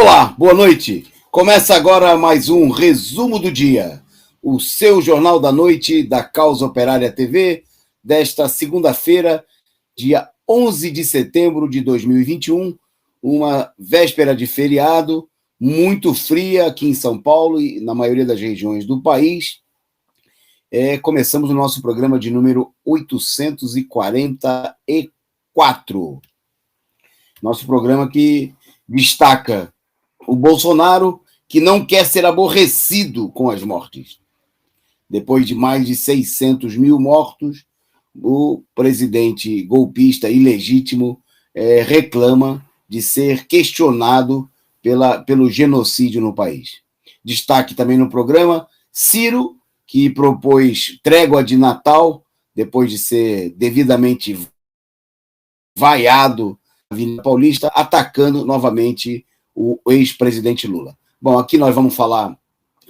Olá, boa noite. Começa agora mais um resumo do dia, o seu jornal da noite da Causa Operária TV, desta segunda-feira, dia 11 de setembro de 2021, uma véspera de feriado, muito fria aqui em São Paulo e na maioria das regiões do país. Começamos o nosso programa de número 844. Nosso programa que destaca o Bolsonaro, que não quer ser aborrecido com as mortes. Depois de mais de 600 mil mortos, o presidente golpista ilegítimo reclama de ser questionado pelo genocídio no país. Destaque também no programa, Ciro, que propôs trégua de Natal, depois de ser devidamente vaiado na Avenida Paulista, atacando novamente o ex-presidente Lula. Bom, aqui nós vamos falar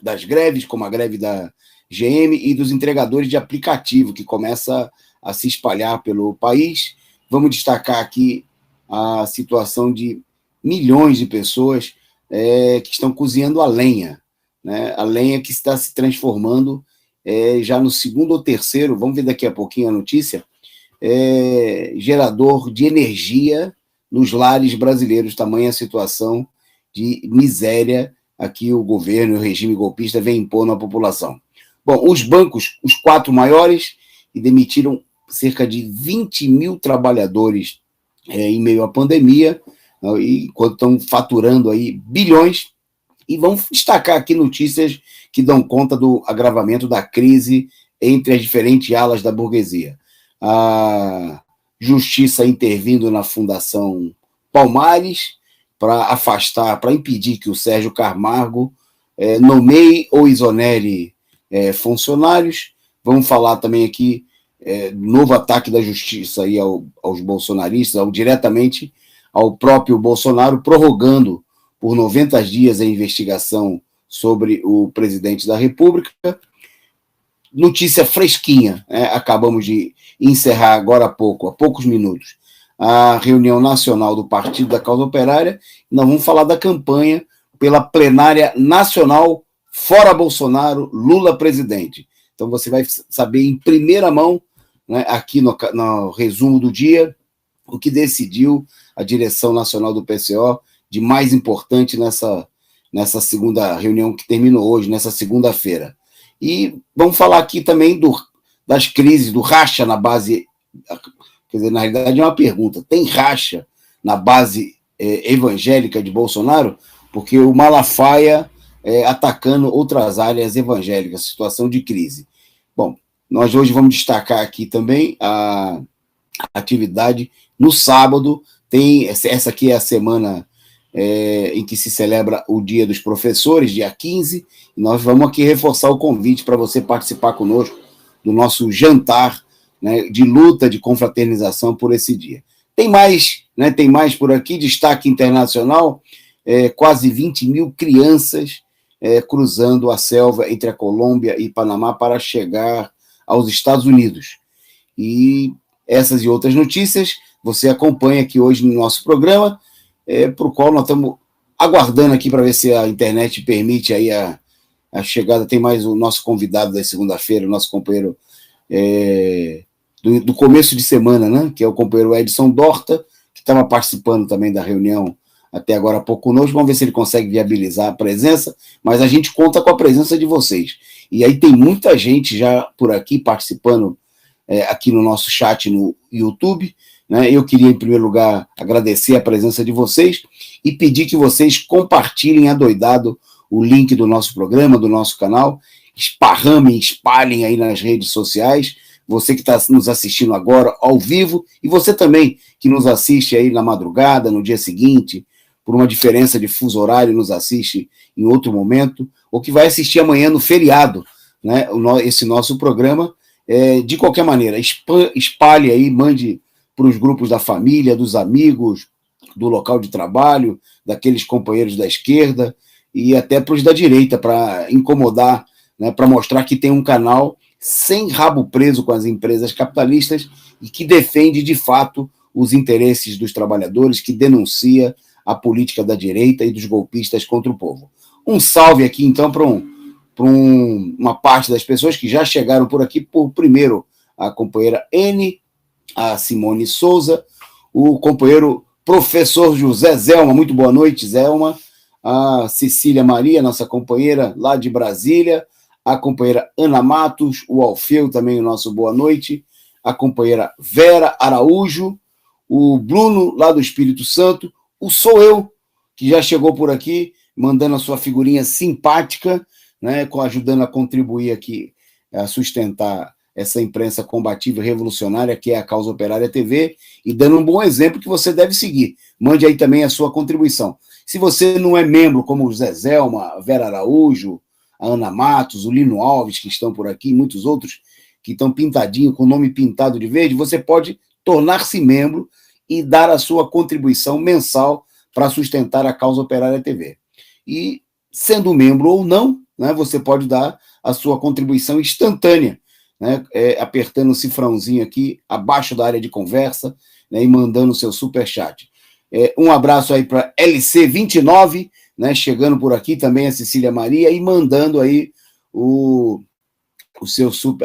das greves, como a greve da GM e dos entregadores de aplicativo, que começa a se espalhar pelo país. Vamos destacar aqui a situação de milhões de pessoas que estão cozinhando a lenha, né? A lenha que está se transformando já no segundo ou terceiro, vamos ver daqui a pouquinho a notícia, gerador de energia nos lares brasileiros, tamanha a situação de miséria aqui o governo e o regime golpista vem impor na população. Bom, os bancos, os 4 maiores, demitiram cerca de 20 mil trabalhadores em meio à pandemia, enquanto estão faturando aí bilhões, e vamos destacar aqui notícias que dão conta do agravamento da crise entre as diferentes alas da burguesia. A Justiça intervindo na Fundação Palmares para afastar, para impedir que o Sérgio Camargo nomeie ou exonere funcionários. Vamos falar também aqui do novo ataque da Justiça aí aos bolsonaristas, diretamente ao próprio Bolsonaro, prorrogando por 90 dias a investigação sobre o presidente da República. Notícia fresquinha, acabamos de encerrar agora há poucos minutos, a reunião nacional do Partido da Causa Operária. Nós vamos falar da campanha pela plenária nacional Fora Bolsonaro, Lula presidente. Então você vai saber em primeira mão, né, aqui no resumo do dia, o que decidiu a direção nacional do PCO de mais importante nessa segunda reunião que terminou hoje, nessa segunda-feira. E vamos falar aqui também das crises, do racha na base. Quer dizer, na realidade é uma pergunta: tem racha na base evangélica de Bolsonaro? Porque o Malafaia atacando outras áreas evangélicas, situação de crise. Bom, nós hoje vamos destacar aqui também a atividade no sábado. Essa aqui é a semana em que se celebra o Dia dos Professores, dia 15, e nós vamos aqui reforçar o convite para você participar conosco do nosso jantar, né, de luta, de confraternização por esse dia. Tem mais por aqui, destaque internacional, quase 20 mil crianças cruzando a selva entre a Colômbia e Panamá para chegar aos Estados Unidos. E essas e outras notícias você acompanha aqui hoje no nosso programa, para o qual nós estamos aguardando aqui para ver se a internet permite aí a chegada. Tem mais o nosso convidado da segunda-feira, o nosso companheiro do começo de semana, né, que é o companheiro Edson Dorta, que estava participando também da reunião até agora há pouco conosco. Vamos ver se ele consegue viabilizar a presença, mas a gente conta com a presença de vocês. E aí tem muita gente já por aqui participando aqui no nosso chat no YouTube, né? Eu queria, em primeiro lugar, agradecer a presença de vocês e pedir que vocês compartilhem adoidado o link do nosso programa, do nosso canal, espalhem aí nas redes sociais, você que está nos assistindo agora ao vivo, e você também que nos assiste aí na madrugada, no dia seguinte, por uma diferença de fuso horário, nos assiste em outro momento, ou que vai assistir amanhã no feriado, né, esse nosso programa. De qualquer maneira, espalhe aí, mande para os grupos da família, dos amigos, do local de trabalho, daqueles companheiros da esquerda e até para os da direita, para incomodar, né, para mostrar que tem um canal sem rabo preso com as empresas capitalistas e que defende, de fato, os interesses dos trabalhadores, que denuncia a política da direita e dos golpistas contra o povo. Um salve aqui, então, para uma parte das pessoas que já chegaram por aqui. Primeiro, a companheira N, a Simone Souza, o companheiro professor José Zelma, muito boa noite, Zelma, a Cecília Maria, nossa companheira lá de Brasília, a companheira Ana Matos, o Alfeu também, o nosso boa noite, a companheira Vera Araújo, o Bruno lá do Espírito Santo, o Sou Eu, que já chegou por aqui, mandando a sua figurinha simpática, né, ajudando a contribuir aqui, a sustentar essa imprensa combativa e revolucionária que é a Causa Operária TV, e dando um bom exemplo que você deve seguir. Mande aí também a sua contribuição. Se você não é membro, como o Zé Zelma, a Vera Araújo, a Ana Matos, o Lino Alves, que estão por aqui, e muitos outros que estão pintadinho, com o nome pintado de verde, você pode tornar-se membro e dar a sua contribuição mensal para sustentar a Causa Operária TV. E, sendo membro ou não, né, você pode dar a sua contribuição instantânea, né, apertando o cifrãozinho aqui abaixo da área de conversa, né, e mandando o seu superchat. Um abraço aí para LC29, né, chegando por aqui também a Cecília Maria e mandando aí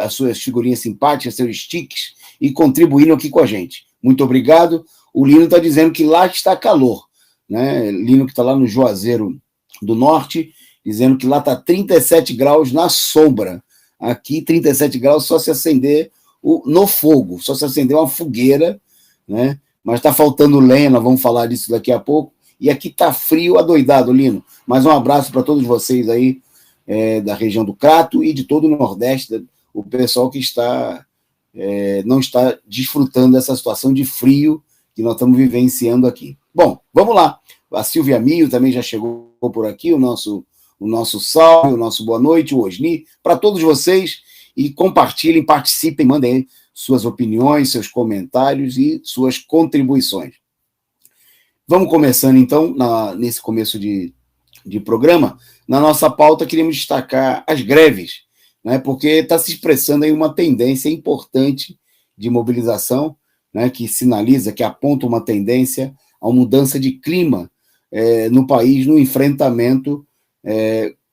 as suas figurinhas simpáticas, seus sticks e contribuindo aqui com a gente. Muito obrigado. O Lino está dizendo que lá está calor, né? Lino que está lá no Juazeiro do Norte, dizendo que lá está 37 graus na sombra. Aqui, 37 graus só se acender no fogo, só se acender uma fogueira, né? Mas está faltando lenha, nós vamos falar disso daqui a pouco. E aqui está frio adoidado, Lino. Mas um abraço para todos vocês aí, da região do Crato e de todo o Nordeste, o pessoal que não está desfrutando dessa situação de frio que nós estamos vivenciando aqui. Bom, vamos lá. A Silvia Mio também já chegou por aqui, o nosso salve, o nosso boa noite, o Osni, para todos vocês, e compartilhem, participem, mandem suas opiniões, seus comentários e suas contribuições. Vamos começando, então, nesse começo de programa. Na nossa pauta, queríamos destacar as greves, né, porque está se expressando aí uma tendência importante de mobilização, né, que sinaliza, que aponta uma tendência a uma mudança de clima no país, no enfrentamento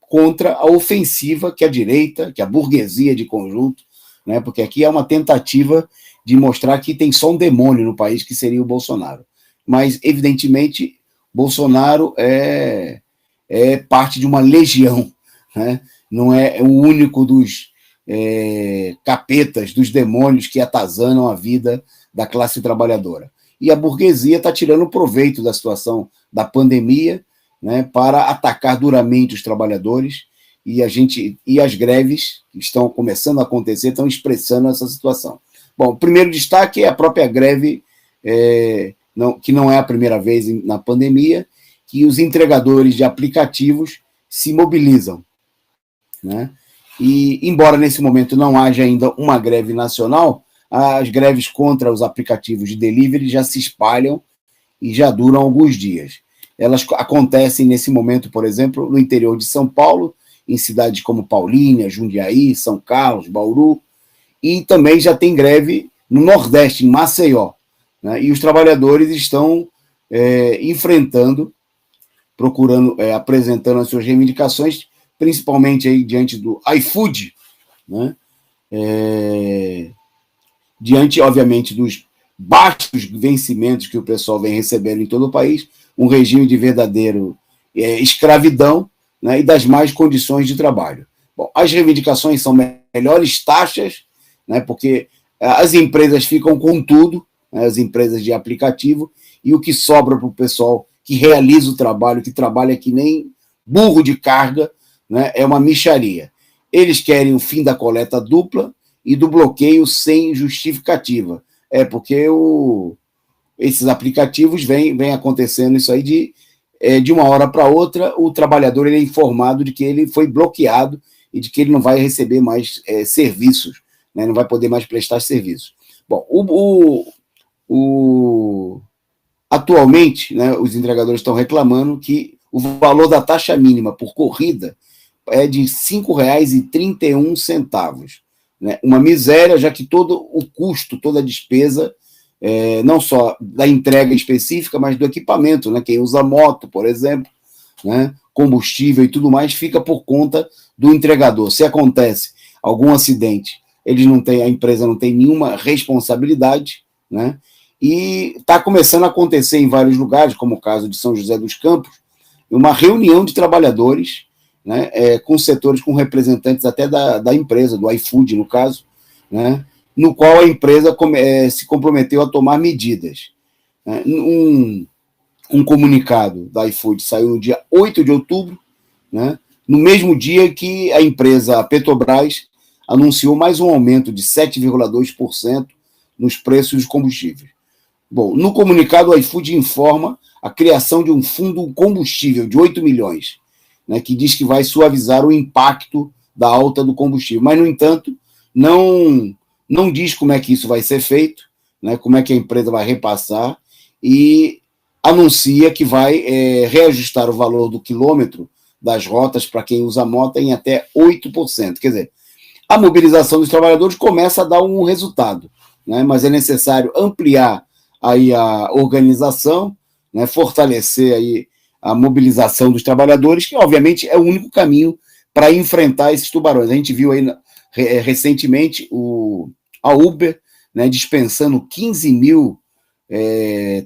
contra a ofensiva que a direita, que a burguesia de conjunto, né, porque aqui é uma tentativa de mostrar que tem só um demônio no país, que seria o Bolsonaro. Mas, evidentemente, Bolsonaro é parte de uma legião, né? Não é o único dos capetas, dos demônios que atazanam a vida da classe trabalhadora. E a burguesia está tirando proveito da situação da pandemia, né, para atacar duramente os trabalhadores, e as greves que estão começando a acontecer estão expressando essa situação. Bom, o primeiro destaque é a própria greve, que não é a primeira vez na pandemia, que os entregadores de aplicativos se mobilizam, né? E, embora nesse momento não haja ainda uma greve nacional, as greves contra os aplicativos de delivery já se espalham e já duram alguns dias. Elas acontecem nesse momento, por exemplo, no interior de São Paulo, em cidades como Paulínia, Jundiaí, São Carlos, Bauru, e também já tem greve no Nordeste, em Maceió, né? E os trabalhadores estão enfrentando, apresentando as suas reivindicações, principalmente aí diante do iFood, né? Diante, obviamente, dos baixos vencimentos que o pessoal vem recebendo em todo o país, um regime de verdadeiro escravidão, né, e das más condições de trabalho. Bom, as reivindicações são melhores taxas, né, porque as empresas ficam com tudo, né, as empresas de aplicativo, e o que sobra para o pessoal que realiza o trabalho, que trabalha que nem burro de carga, né, é uma mixaria. Eles querem o fim da coleta dupla e do bloqueio sem justificativa. Porque esses aplicativos vem acontecendo isso aí de uma hora para outra, o trabalhador ele é informado de que ele foi bloqueado e de que ele não vai receber mais serviços, né, não vai poder mais prestar serviços. Bom, atualmente, né, os entregadores estão reclamando que o valor da taxa mínima por corrida é de R$ 5,31, né? Uma miséria, já que todo o custo, toda a despesa não só da entrega específica, mas do equipamento, né? Quem usa moto, por exemplo, né? Combustível e tudo mais, fica por conta do entregador. Se acontece algum acidente, a empresa não tem nenhuma responsabilidade, né? E está começando a acontecer em vários lugares, como o caso de São José dos Campos, uma reunião de trabalhadores, né, com setores, com representantes até da empresa, do iFood, no caso, né, no qual a empresa se comprometeu a tomar medidas. Né. Um comunicado da iFood saiu no dia 8 de outubro, né, no mesmo dia que a empresa a Petrobras anunciou mais um aumento de 7,2% nos preços dos combustíveis. Bom, no comunicado, o iFood informa a criação de um fundo combustível de 8 milhões, né, que diz que vai suavizar o impacto da alta do combustível. Mas, no entanto, não diz como é que isso vai ser feito, né, como é que a empresa vai repassar, e anuncia que vai reajustar o valor do quilômetro das rotas para quem usa moto em até 8%. Quer dizer, a mobilização dos trabalhadores começa a dar um resultado, né, mas é necessário ampliar aí a organização, né, fortalecer aí a mobilização dos trabalhadores, que obviamente é o único caminho para enfrentar esses tubarões. A gente viu aí recentemente a Uber, né, dispensando 15 mil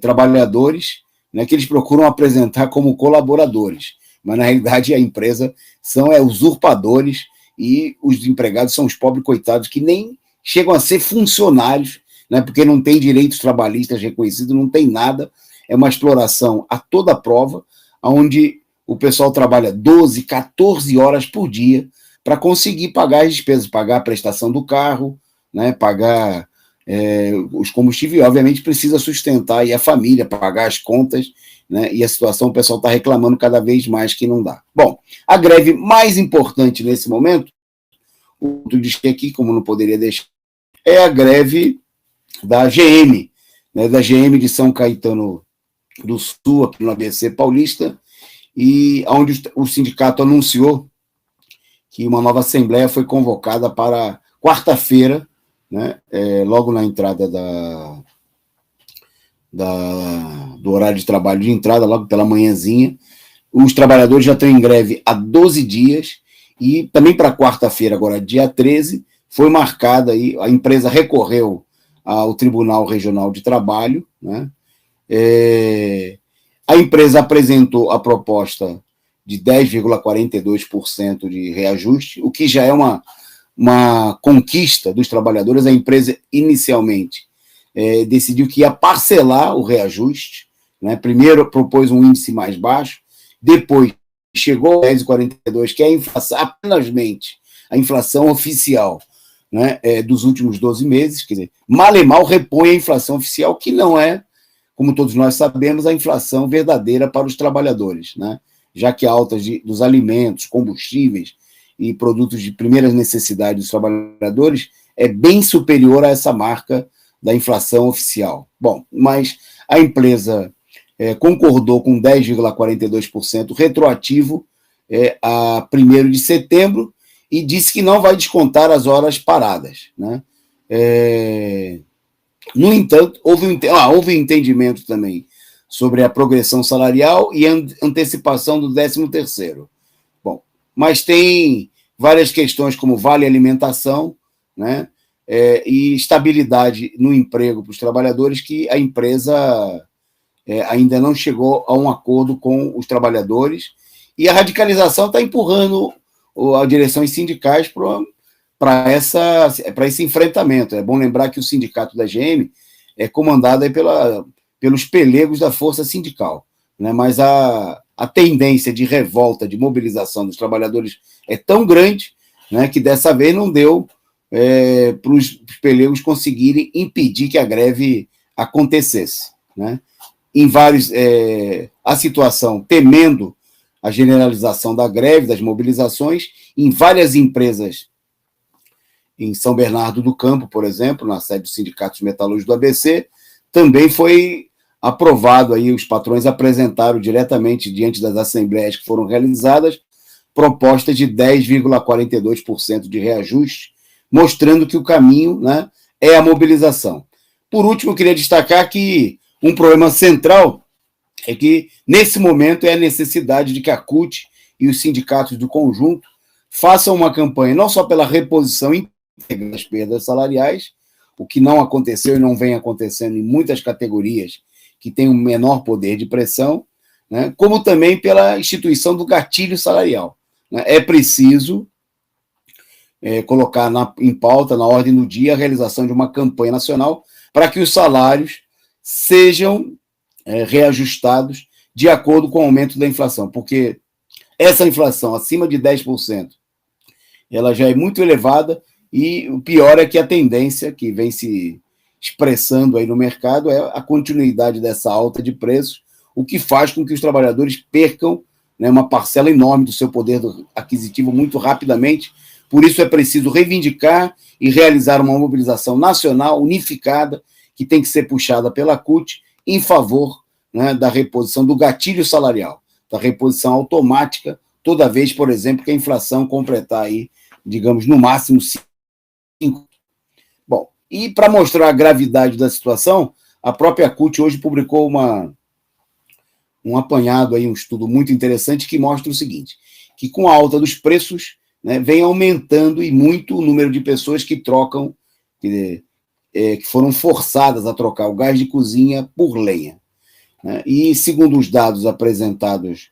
trabalhadores, né, que eles procuram apresentar como colaboradores, mas na realidade a empresa são usurpadores e os empregados são os pobres coitados que nem chegam a ser funcionários, né, porque não tem direitos trabalhistas reconhecidos, não tem nada, é uma exploração a toda prova, onde o pessoal trabalha 12, 14 horas por dia para conseguir pagar as despesas, pagar a prestação do carro, né, pagar os combustíveis, e obviamente precisa sustentar aí a família, pagar as contas, né, e a situação, o pessoal está reclamando cada vez mais que não dá. Bom, a greve mais importante nesse momento, o que eu disse aqui, como não poderia deixar, é a greve da GM, né, da GM de São Caetano do Sul, aqui no ABC Paulista, e onde o sindicato anunciou que uma nova assembleia foi convocada para quarta-feira, né, logo na entrada do horário de trabalho de entrada, logo pela manhãzinha. Os trabalhadores já estão em greve há 12 dias, e também para quarta-feira, agora dia 13, foi marcada aí, a empresa recorreu ao Tribunal Regional de Trabalho, né? A empresa apresentou a proposta de 10,42% de reajuste, o que já é uma conquista dos trabalhadores. A empresa inicialmente decidiu que ia parcelar o reajuste, né? Primeiro propôs um índice mais baixo, depois chegou a 10,42%, que é a inflação, apenas a inflação oficial, né, dos últimos 12 meses, quer dizer, mal e mal repõe a inflação oficial, que não é, como todos nós sabemos, a inflação verdadeira para os trabalhadores, né, já que a alta dos alimentos, combustíveis e produtos de primeira necessidade dos trabalhadores é bem superior a essa marca da inflação oficial. Bom, mas a empresa concordou com 10,42% retroativo a 1º de setembro, e disse que não vai descontar as horas paradas, né? No entanto, houve entendimento também sobre a progressão salarial e antecipação do 13º. Bom, mas tem várias questões como vale alimentação, né, e estabilidade no emprego para os trabalhadores, que a empresa ainda não chegou a um acordo com os trabalhadores, e a radicalização está empurrando as direções sindicais para esse enfrentamento. É bom lembrar que o sindicato da GM é comandado aí pelos pelegos da força sindical, né? Mas a tendência de revolta, de mobilização dos trabalhadores é tão grande, né, que dessa vez não deu para os pelegos conseguirem impedir que a greve acontecesse, né? Em vários, a situação, temendo a generalização da greve, das mobilizações, em várias empresas, em São Bernardo do Campo, por exemplo, na sede do Sindicato dos Metalúrgicos do ABC, também foi aprovado, aí os patrões apresentaram diretamente diante das assembleias que foram realizadas, proposta de 10,42% de reajuste, mostrando que o caminho, né, é a mobilização. Por último, eu queria destacar que um problema central é que, nesse momento, é a necessidade de que a CUT e os sindicatos do conjunto façam uma campanha não só pela reposição íntegra das perdas salariais, o que não aconteceu e não vem acontecendo em muitas categorias que têm um menor poder de pressão, né, como também pela instituição do gatilho salarial. Né. É preciso colocar em pauta, na ordem do dia, a realização de uma campanha nacional para que os salários sejam reajustados de acordo com o aumento da inflação, porque essa inflação acima de 10%, ela já é muito elevada e o pior é que a tendência que vem se expressando aí no mercado é a continuidade dessa alta de preços, o que faz com que os trabalhadores percam, né, uma parcela enorme do seu poder aquisitivo muito rapidamente. Por isso é preciso reivindicar e realizar uma mobilização nacional unificada que tem que ser puxada pela CUT em favor, né, da reposição do gatilho salarial, da reposição automática, toda vez, por exemplo, que a inflação completar aí, digamos, no máximo 5. Bom, e para mostrar a gravidade da situação, a própria CUT hoje publicou um apanhado aí, um estudo muito interessante que mostra o seguinte, que com a alta dos preços, né, vem aumentando e muito o número de pessoas que trocam, que foram forçadas a trocar o gás de cozinha por lenha. Né? E segundo os dados apresentados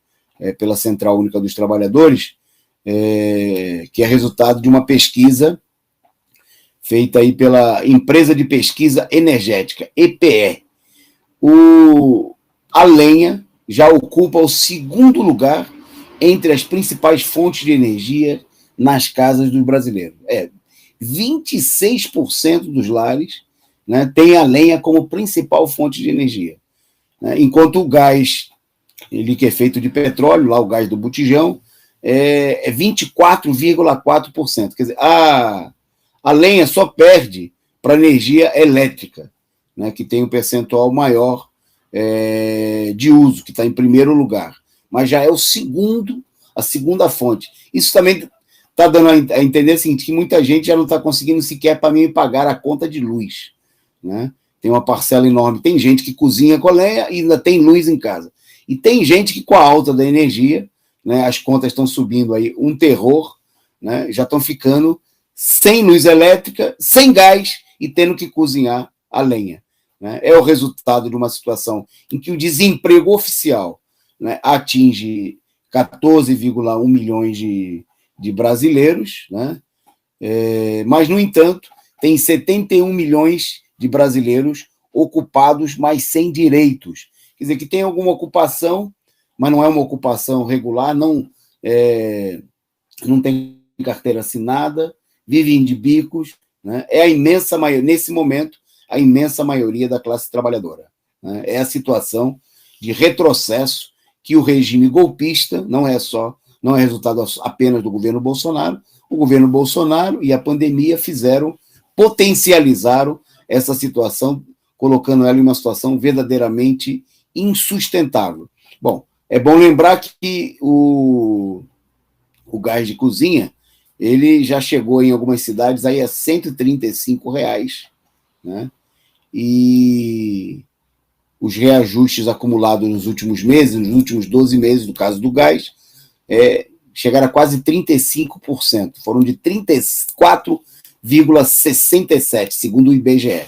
pela Central Única dos Trabalhadores, que é resultado de uma pesquisa feita aí pela Empresa de Pesquisa Energética, EPE, a lenha já ocupa o segundo lugar entre as principais fontes de energia nas casas dos brasileiros. 26% dos lares, né, tem a lenha como principal fonte de energia. Né, enquanto o gás, ele que é feito de petróleo, lá o gás do botijão, é 24,4%. Quer dizer, a lenha só perde para a energia elétrica, né, que tem um percentual maior de uso, que está em primeiro lugar. Mas já é a segunda fonte. Isso também está dando a entender o seguinte, que muita gente já não está conseguindo sequer para mim pagar a conta de luz. Né? Tem uma parcela enorme. Tem gente que cozinha com lenha e ainda tem luz em casa. E tem gente que, com a alta da energia, né, as contas estão subindo aí, um terror, né, já estão ficando sem luz elétrica, sem gás e tendo que cozinhar a lenha. Né? É o resultado de uma situação em que o desemprego oficial, né, atinge 14,1 milhões de brasileiros, né? Mas, no entanto, tem 71 milhões de brasileiros ocupados, mas sem direitos. Quer dizer, que tem alguma ocupação, mas não é uma ocupação regular, não tem carteira assinada, vivem de bicos, né? É a imensa maioria, nesse momento, a imensa maioria da classe trabalhadora. Né? É a situação de retrocesso que o regime golpista não é resultado apenas do governo Bolsonaro. O governo Bolsonaro e a pandemia potencializaram essa situação, colocando ela em uma situação verdadeiramente insustentável. Bom, é bom lembrar que o gás de cozinha, ele já chegou em algumas cidades aí a R$ 135, né? E os reajustes acumulados nos últimos meses, nos últimos 12 meses, no caso do gás, chegaram a quase 35%. Foram de 34,67%, segundo o IBGE.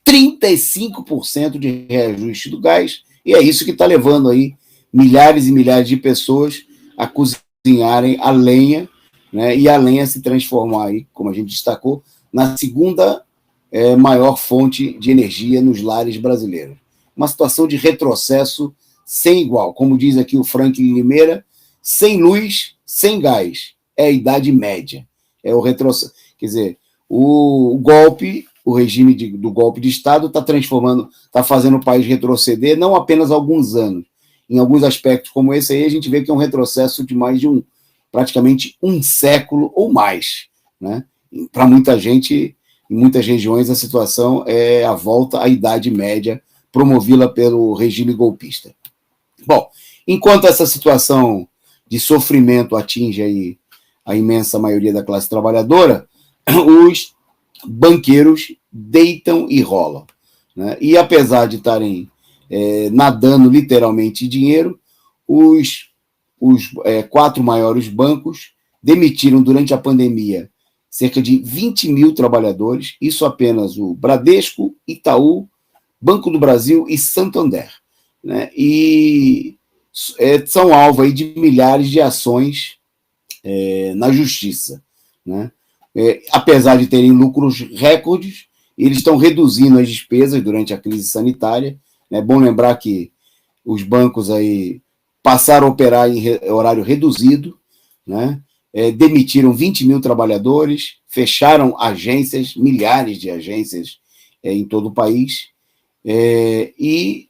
35% de reajuste do gás, e é isso que está levando aí milhares e milhares de pessoas a cozinharem a lenha, né, e a lenha se transformar aí, como a gente destacou, na segunda maior fonte de energia nos lares brasileiros. Uma situação de retrocesso sem igual. Como diz aqui o Franklin Limeira, sem luz, sem gás. É a Idade Média. É o retrocesso. Quer dizer, o golpe, o regime do golpe de Estado está fazendo o país retroceder não apenas alguns anos. Em alguns aspectos como esse aí, a gente vê que é um retrocesso de mais de praticamente um século ou mais. Né? Para muita gente, em muitas regiões, a situação é a volta à Idade Média, promovida pelo regime golpista. Bom, enquanto essa situação de sofrimento atinge aí a imensa maioria da classe trabalhadora, os banqueiros deitam e rolam. né? E apesar de estarem nadando literalmente em dinheiro, os 4 maiores bancos demitiram durante a pandemia cerca de 20 mil trabalhadores, isso apenas o Bradesco, Itaú, Banco do Brasil e Santander, né? E são alvo aí de milhares de ações na justiça, né? Apesar de terem lucros recordes, eles estão reduzindo as despesas durante a crise sanitária. É bom lembrar que os bancos aí passaram a operar em horário reduzido, né? Demitiram 20 mil trabalhadores, fecharam agências, milhares de agências em todo o país, e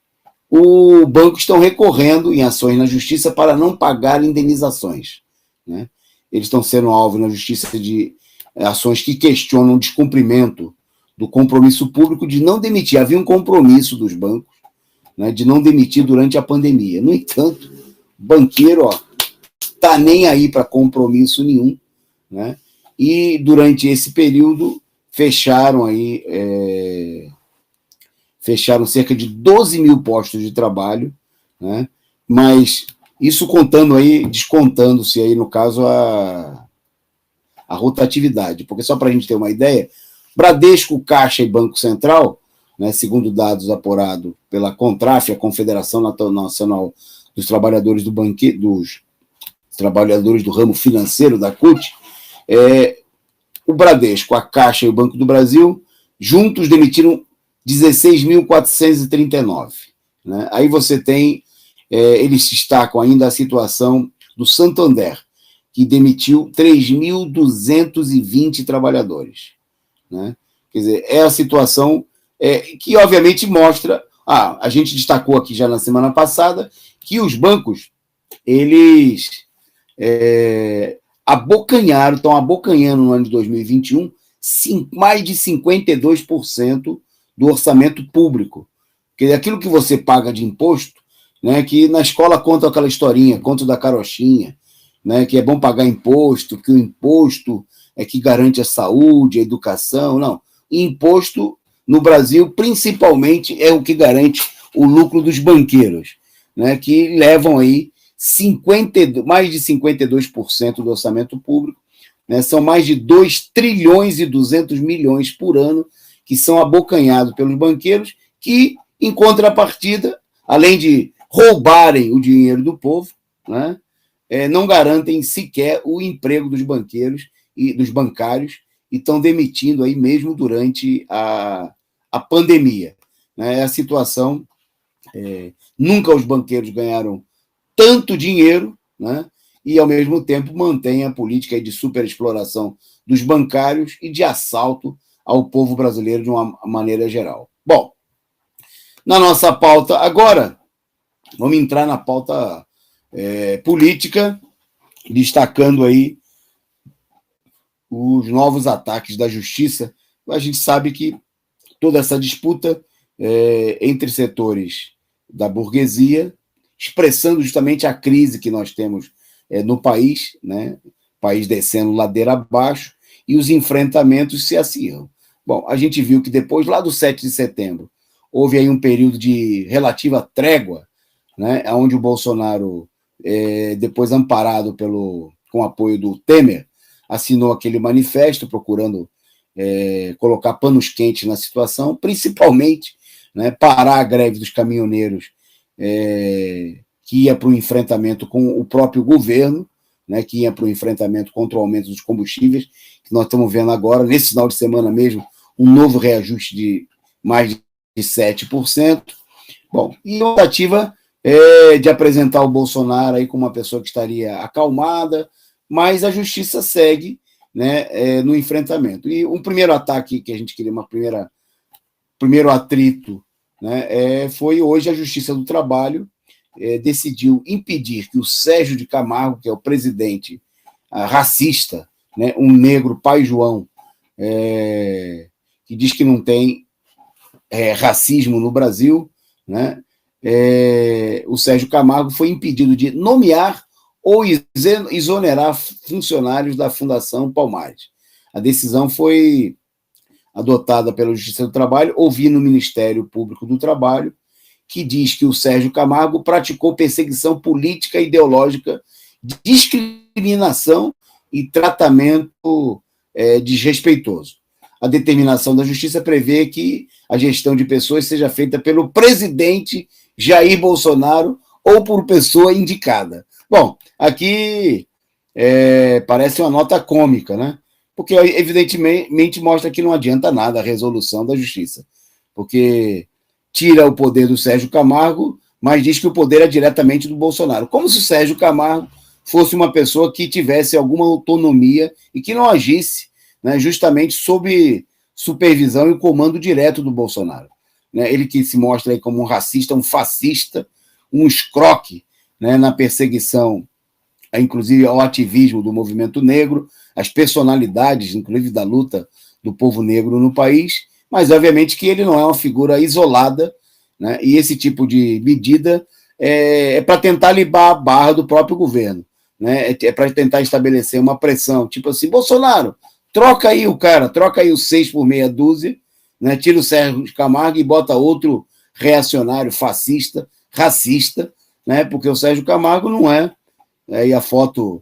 o banco estão recorrendo em ações na justiça para não pagar indenizações, né? Eles estão sendo alvo na justiça de ações que questionam o descumprimento do compromisso público de não demitir. Havia um compromisso dos bancos, né, de não demitir durante a pandemia. No entanto, o banqueiro está nem aí para compromisso nenhum, né? E durante esse período fecharam cerca de 12 mil postos de trabalho, né? Mas isso descontando-se aí, no caso, a rotatividade, porque só para a gente ter uma ideia, Bradesco, Caixa e Banco Central, né, segundo dados apurados pela CONTRAF, a Confederação Nacional dos Trabalhadores dos Trabalhadores do Ramo Financeiro, da CUT, o Bradesco, a Caixa e o Banco do Brasil, juntos demitiram 16.439. Né? Aí você tem, eles destacam ainda a situação do Santander, que demitiu 3.220 trabalhadores. Né? Quer dizer, é a situação que, obviamente, mostra... a gente destacou aqui já na semana passada que os bancos, eles estão abocanhando no ano de 2021 mais de 52% do orçamento público. Porque aquilo que você paga de imposto, né, que na escola conta aquela historinha, conto da carochinha, né, que é bom pagar imposto, que o imposto é que garante a saúde, a educação. Não. Imposto, no Brasil, principalmente, é o que garante o lucro dos banqueiros, né, que levam aí mais de 52% do orçamento público, né, são mais de 2 trilhões e 200 milhões por ano que são abocanhados pelos banqueiros, que, em contrapartida, além de roubarem o dinheiro do povo, né, não garantem sequer o emprego dos banqueiros e dos bancários, e estão demitindo aí mesmo durante a pandemia. Né? A situação, nunca os banqueiros ganharam tanto dinheiro, né? E, ao mesmo tempo, mantém a política de superexploração dos bancários e de assalto ao povo brasileiro de uma maneira geral. Bom, na nossa pauta agora, vamos entrar na pauta política, destacando aí os novos ataques da justiça. A gente sabe que toda essa disputa entre setores da burguesia, expressando justamente a crise que nós temos no país, né? País descendo ladeira abaixo, e os enfrentamentos se acirram. Bom, a gente viu que depois, lá do 7 de setembro, houve aí um período de relativa trégua, né? Onde o Bolsonaro, depois amparado com o apoio do Temer, assinou aquele manifesto procurando colocar panos quentes na situação, principalmente, né, parar a greve dos caminhoneiros, que ia para o enfrentamento com o próprio governo, né, que ia para o enfrentamento contra o aumento dos combustíveis, que nós estamos vendo agora, nesse final de semana mesmo, um novo reajuste de mais de 7%. Bom, e a tentativa de apresentar o Bolsonaro aí como uma pessoa que estaria acalmada, mas a justiça segue, né, no enfrentamento. E um primeiro ataque que a gente queria, primeiro atrito, né, foi hoje a Justiça do Trabalho decidiu impedir que o Sérgio de Camargo, que é o presidente racista, né, um negro, pai João, que diz que não tem racismo no Brasil, né, o Sérgio Camargo foi impedido de nomear ou exonerar funcionários da Fundação Palmares. A decisão foi adotada pela Justiça do Trabalho, ouvi no Ministério Público do Trabalho, que diz que o Sérgio Camargo praticou perseguição política e ideológica, discriminação e tratamento desrespeitoso. A determinação da Justiça prevê que a gestão de pessoas seja feita pelo presidente Jair Bolsonaro ou por pessoa indicada. Bom, aqui parece uma nota cômica, né? Porque, evidentemente, mostra que não adianta nada a resolução da Justiça, porque tira o poder do Sérgio Camargo, mas diz que o poder é diretamente do Bolsonaro. Como se o Sérgio Camargo fosse uma pessoa que tivesse alguma autonomia e que não agisse, né, justamente sob supervisão e comando direto do Bolsonaro. Né? Ele que se mostra aí como um racista, um fascista, um escroque, né, na perseguição, inclusive ao ativismo do movimento negro, as personalidades, inclusive da luta do povo negro no país, mas obviamente que ele não é uma figura isolada, né, e esse tipo de medida é para tentar limpar a barra do próprio governo, né, é para tentar estabelecer uma pressão, tipo assim, Bolsonaro, troca aí o cara, troca aí o 6 por meia dúzia, né, tira o Sérgio Camargo e bota outro reacionário, fascista, racista, né, porque o Sérgio Camargo não é, e a foto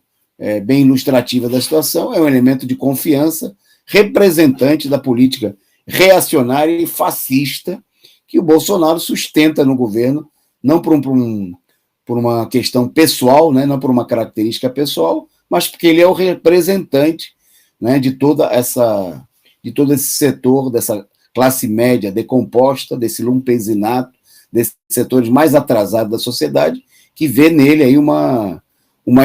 bem ilustrativa da situação, é um elemento de confiança, representante da política reacionária e fascista que o Bolsonaro sustenta no governo, não por uma questão pessoal, né, não por uma característica pessoal, mas porque ele é o representante, né, de todo esse setor, dessa classe média decomposta, desse lumpesinato, desses setores mais atrasados da sociedade, que vê nele aí uma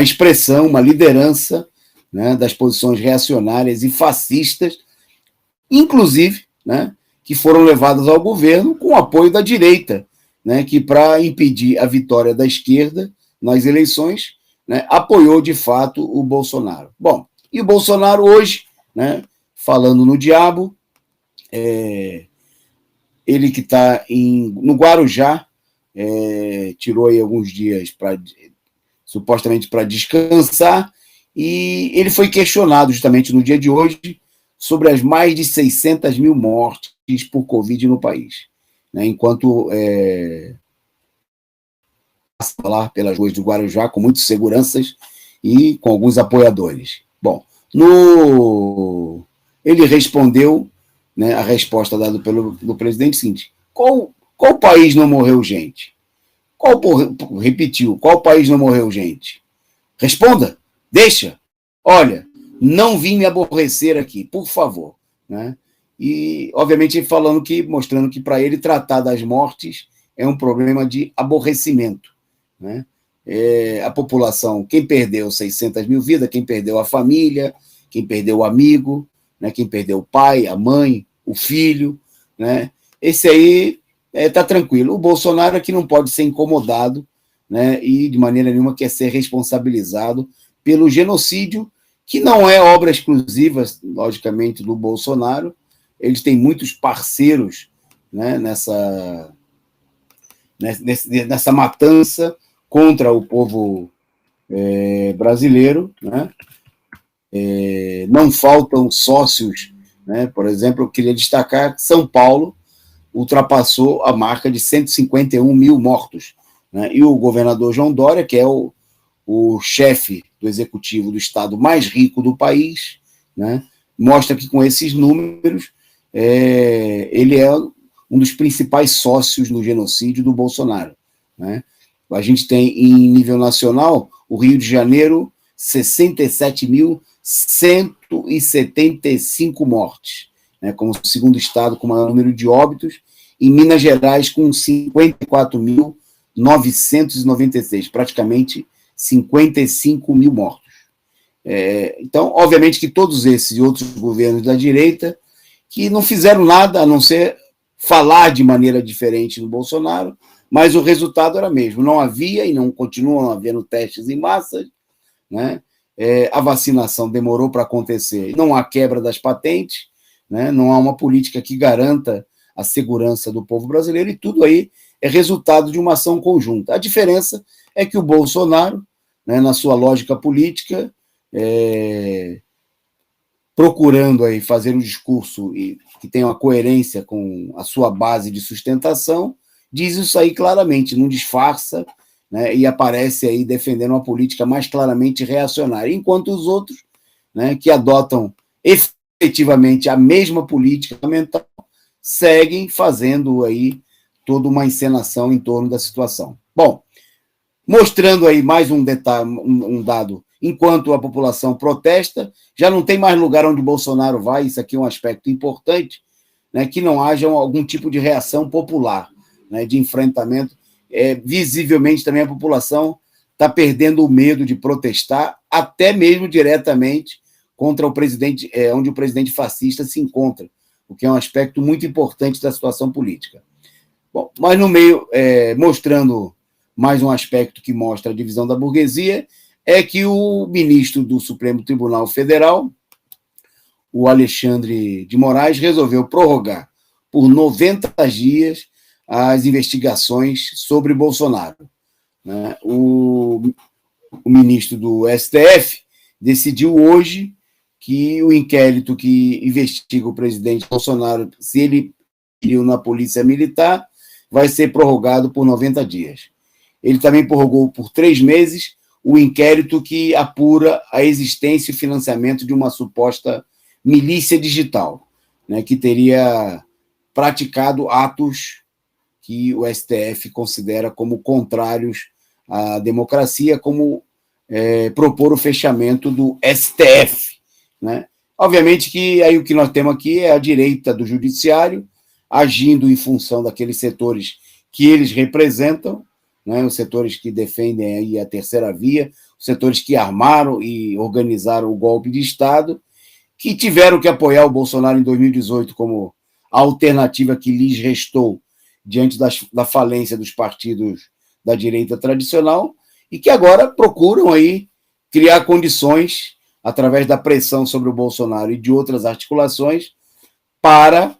expressão, uma liderança, né, das posições reacionárias e fascistas, inclusive, né, que foram levadas ao governo com o apoio da direita, né, que, para impedir a vitória da esquerda nas eleições, né, apoiou de fato o Bolsonaro. Bom, e o Bolsonaro hoje, né, falando no diabo, ele que está no Guarujá, tirou aí alguns dias supostamente para descansar, e ele foi questionado justamente no dia de hoje sobre as mais de 600 mil mortes por Covid no país, né, enquanto passa lá pelas ruas do Guarujá com muitas seguranças e com alguns apoiadores. Bom, ele respondeu, né, a resposta dada pelo presidente seguinte: qual país não morreu gente? Repetiu, qual país não morreu gente? Responda, deixa. Olha, não vim me aborrecer aqui, por favor. Né? E, obviamente, mostrando que para ele tratar das mortes é um problema de aborrecimento. Né? A população, quem perdeu 600 mil vidas, quem perdeu a família, quem perdeu o amigo, né? Quem perdeu o pai, a mãe, o filho, né? Esse aí está tranquilo. O Bolsonaro é que não pode ser incomodado, né, e de maneira nenhuma quer ser responsabilizado pelo genocídio, que não é obra exclusiva, logicamente, do Bolsonaro. Eles têm muitos parceiros, né, nessa matança contra o povo brasileiro. Né? Não faltam sócios. Né? Por exemplo, eu queria destacar que São Paulo ultrapassou a marca de 151 mil mortos. Né? E o governador João Dória, que é o chefe do executivo do estado mais rico do país, né, mostra que com esses números ele é um dos principais sócios no genocídio do Bolsonaro. Né? A gente tem, em nível nacional, o Rio de Janeiro, 67.175 mortes, né, como segundo estado com maior número de óbitos, e Minas Gerais com 54.996, praticamente 55 mil mortos. Então, obviamente que todos esses e outros governos da direita que não fizeram nada a não ser falar de maneira diferente do Bolsonaro, mas o resultado era mesmo. Não havia e não continuam havendo testes em massa, né? A vacinação demorou para acontecer, não há quebra das patentes, né? Não há uma política que garanta a segurança do povo brasileiro, e tudo aí é resultado de uma ação conjunta. A diferença é que o Bolsonaro, né, na sua lógica política, procurando aí fazer um discurso que tenha uma coerência com a sua base de sustentação, diz isso aí claramente, não disfarça, né, e aparece aí defendendo uma política mais claramente reacionária, enquanto os outros, né, que adotam efetivamente a mesma política mental, seguem fazendo aí toda uma encenação em torno da situação. Bom, mostrando aí mais um detalhe, um dado, enquanto a população protesta, já não tem mais lugar onde Bolsonaro vai, isso aqui é um aspecto importante, né, que não haja algum tipo de reação popular, né, de enfrentamento. Visivelmente também a população está perdendo o medo de protestar, até mesmo diretamente contra o presidente, onde o presidente fascista se encontra, o que é um aspecto muito importante da situação política. Bom, mas no meio, mostrando mais um aspecto que mostra a divisão da burguesia, é que o ministro do Supremo Tribunal Federal, o Alexandre de Moraes, resolveu prorrogar por 90 dias as investigações sobre Bolsonaro. Né? O ministro do STF decidiu hoje que o inquérito que investiga o presidente Bolsonaro, se ele iriu na Polícia Militar, vai ser prorrogado por 90 dias. Ele também prorrogou por 3 meses o inquérito que apura a existência e financiamento de uma suposta milícia digital, né, que teria praticado atos que o STF considera como contrários à democracia, como propor o fechamento do STF. Né? Obviamente que aí o que nós temos aqui é a direita do judiciário agindo em função daqueles setores que eles representam, né, os setores que defendem aí a terceira via, os setores que armaram e organizaram o golpe de Estado, que tiveram que apoiar o Bolsonaro em 2018 como a alternativa que lhes restou diante da falência dos partidos da direita tradicional, e que agora procuram aí criar condições, através da pressão sobre o Bolsonaro e de outras articulações, para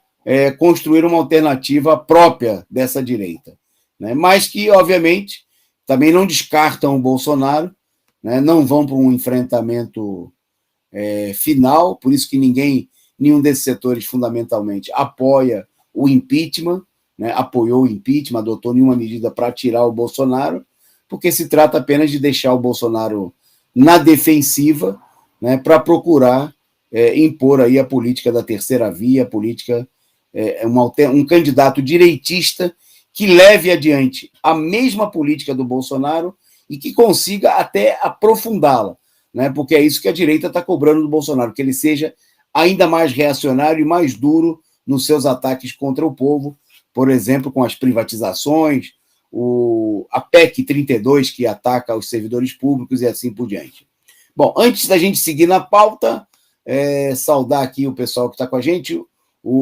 construir uma alternativa própria dessa direita. Né? Mas que, obviamente, também não descartam o Bolsonaro, né? Não vão para um enfrentamento final, por isso que nenhum desses setores, fundamentalmente, apoia o impeachment, né? Apoiou o impeachment, adotou nenhuma medida para tirar o Bolsonaro, porque se trata apenas de deixar o Bolsonaro na defensiva, né? Para procurar impor aí a política da terceira via, a política, um candidato direitista que leve adiante a mesma política do Bolsonaro e que consiga até aprofundá-la, né? Porque é isso que a direita está cobrando do Bolsonaro, que ele seja ainda mais reacionário e mais duro nos seus ataques contra o povo, por exemplo, com as privatizações, a PEC 32, que ataca os servidores públicos e assim por diante. Bom, antes da gente seguir na pauta, saudar aqui o pessoal que está com a gente,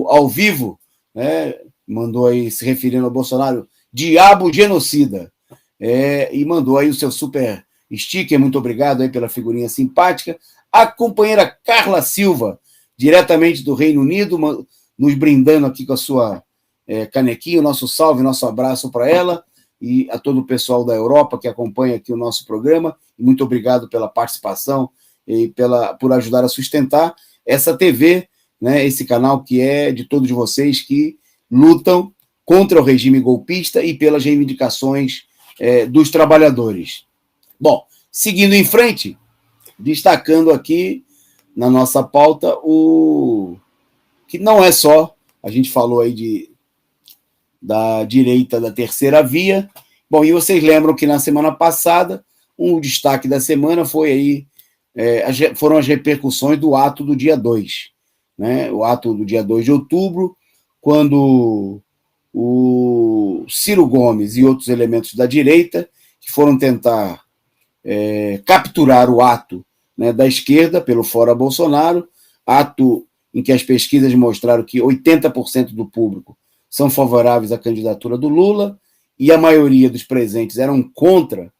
ao vivo, né, mandou aí, se referindo ao Bolsonaro, diabo genocida, e mandou aí o seu super sticker, muito obrigado aí pela figurinha simpática. A companheira Carla Silva, diretamente do Reino Unido, nos brindando aqui com a sua canequinha, nosso salve, nosso abraço para ela e a todo o pessoal da Europa que acompanha aqui o nosso programa. Muito obrigado pela participação e por ajudar a sustentar essa TV, né, esse canal que é de todos vocês que lutam contra o regime golpista e pelas reivindicações dos trabalhadores. Bom, seguindo em frente, destacando aqui na nossa pauta que não é só, a gente falou aí da direita da terceira via. Bom, e vocês lembram que na semana passada, um destaque da semana foi aí, foram as repercussões do ato do dia 2, né? O ato do dia 2 de outubro, quando o Ciro Gomes e outros elementos da direita, que foram tentar capturar o ato, né, da esquerda pelo Fora Bolsonaro, ato em que as pesquisas mostraram que 80% do público são favoráveis à candidatura do Lula, e a maioria dos presentes eram contra,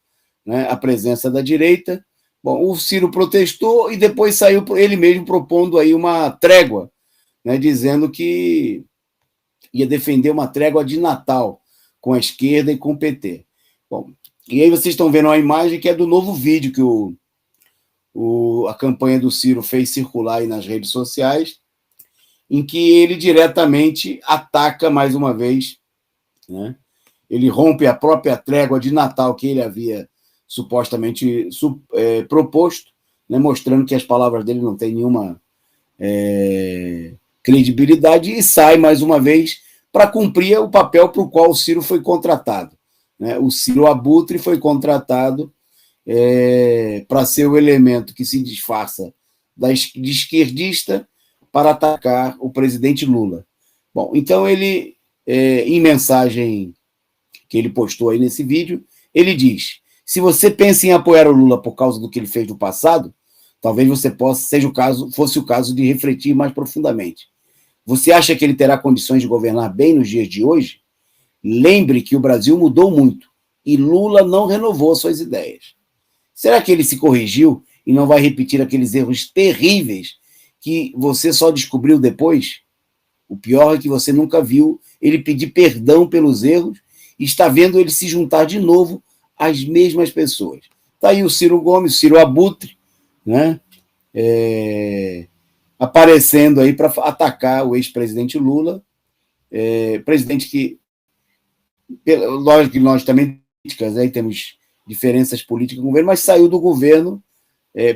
né, a presença da direita. Bom, o Ciro protestou e depois saiu ele mesmo propondo aí uma trégua, né, dizendo que ia defender uma trégua de Natal com a esquerda e com o PT. Bom, e aí vocês estão vendo uma imagem que é do novo vídeo que o a campanha do Ciro fez circular aí nas redes sociais, em que ele diretamente ataca mais uma vez, né? Ele rompe a própria trégua de Natal que ele havia supostamente proposto, né? Mostrando que as palavras dele não têm nenhuma credibilidade, e sai mais uma vez para cumprir o papel para o qual o Ciro foi contratado, né? O Ciro Abutre foi contratado para ser o elemento que se disfarça de esquerdista para atacar o presidente Lula. Bom, então ele, em mensagem que ele postou aí nesse vídeo, ele diz: se você pensa em apoiar o Lula por causa do que ele fez no passado, talvez você fosse o caso de refletir mais profundamente. Você acha que ele terá condições de governar bem nos dias de hoje? Lembre que o Brasil mudou muito e Lula não renovou suas ideias. Será que ele se corrigiu e não vai repetir aqueles erros terríveis que você só descobriu depois? O pior é que você nunca viu ele pedir perdão pelos erros e está vendo ele se juntar de novo às mesmas pessoas. Está aí o Ciro Gomes, o Ciro Abutre, né? Aparecendo aí para atacar o ex-presidente Lula, presidente que, lógico que nós também aí temos diferenças políticas com o governo, mas saiu do governo,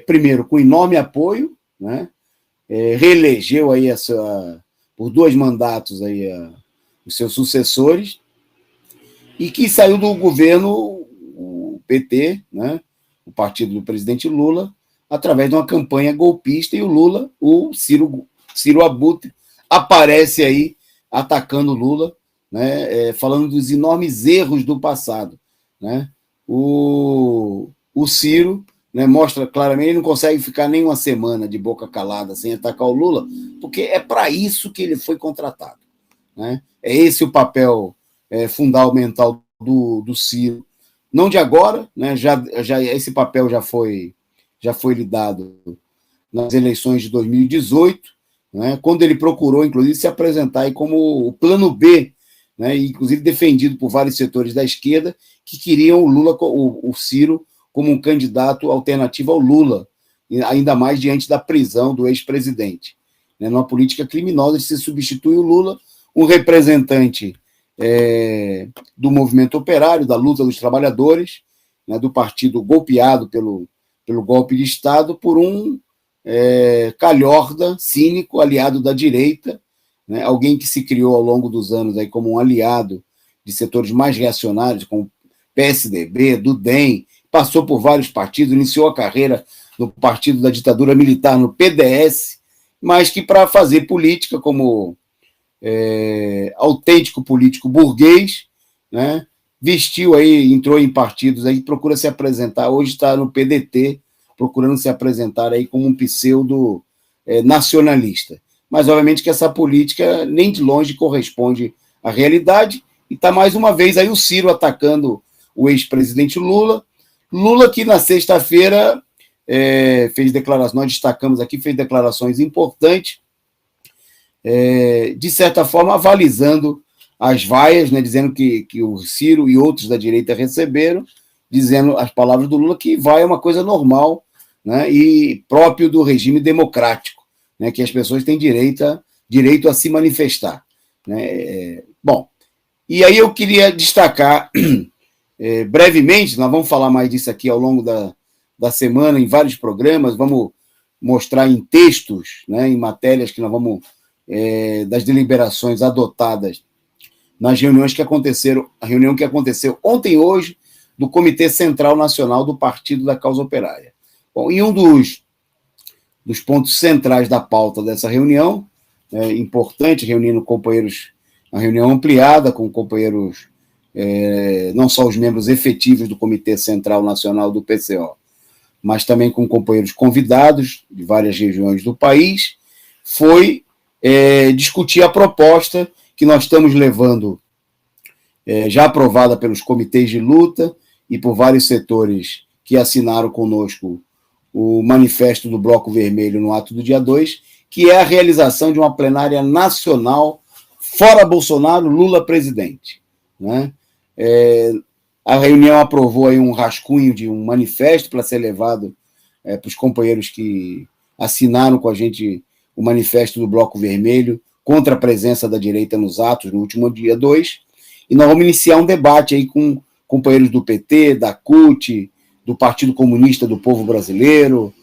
primeiro, com enorme apoio, né? Reelegeu aí por 2 mandatos aí os seus sucessores, e que saiu do governo, o PT, né? O partido do presidente Lula, através de uma campanha golpista, e o Lula, o Ciro Abutre, aparece aí atacando o Lula, né? Falando dos enormes erros do passado, né? O Ciro, né, mostra claramente, ele não consegue ficar nem uma semana de boca calada sem atacar o Lula, porque é para isso que ele foi contratado, né? É esse o papel fundamental do Ciro, não de agora, né? Já esse papel já foi lhe dado nas eleições de 2018, né? Quando ele procurou, inclusive, se apresentar aí como o plano B, né? Inclusive defendido por vários setores da esquerda que queriam o Ciro como um candidato alternativo ao Lula, ainda mais diante da prisão do ex-presidente, né? Numa política criminosa, se substitui o Lula, um representante do movimento operário, da luta dos trabalhadores, né? Do partido golpeado pelo golpe de Estado, por um calhorda, cínico, aliado da direita, né? Alguém que se criou ao longo dos anos aí como um aliado de setores mais reacionários, como PSDB, do DEM, passou por vários partidos, iniciou a carreira no partido da ditadura militar, no PDS, mas que, para fazer política como autêntico político burguês, né, vestiu aí, entrou em partidos aí, procura se apresentar, hoje está no PDT, procurando se apresentar aí como um pseudo nacionalista. Mas, obviamente, que essa política nem de longe corresponde à realidade, e está mais uma vez aí o Ciro atacando o ex-presidente Lula. Lula, que na sexta-feira fez declarações, nós destacamos aqui, fez declarações importantes, de certa forma avalizando as vaias, né, dizendo que o Ciro e outros da direita receberam, dizendo as palavras do Lula, que vai é uma coisa normal, né, e próprio do regime democrático, né, que as pessoas têm direito a se manifestar, né? Bom, e aí eu queria destacar brevemente, nós vamos falar mais disso aqui ao longo da semana, em vários programas, vamos mostrar em textos, né, em matérias que nós vamos, das deliberações adotadas nas reuniões que aconteceram, a reunião que aconteceu ontem e hoje, do Comitê Central Nacional do Partido da Causa Operária. Bom, e um dos pontos centrais da pauta dessa reunião, importante, reunindo companheiros, uma reunião ampliada com companheiros, não só os membros efetivos do Comitê Central Nacional do PCO, mas também com companheiros convidados de várias regiões do país, foi discutir a proposta que nós estamos levando, já aprovada pelos comitês de luta e por vários setores que assinaram conosco o manifesto do Bloco Vermelho no ato do dia 2, que é a realização de uma plenária nacional fora Bolsonaro, Lula presidente, né? A reunião aprovou aí um rascunho de um manifesto para ser levado para os companheiros que assinaram com a gente o manifesto do Bloco Vermelho contra a presença da direita nos atos no último dia 2, e nós vamos iniciar um debate aí com companheiros do PT, da CUT, do Partido Comunista do Povo Brasileiro,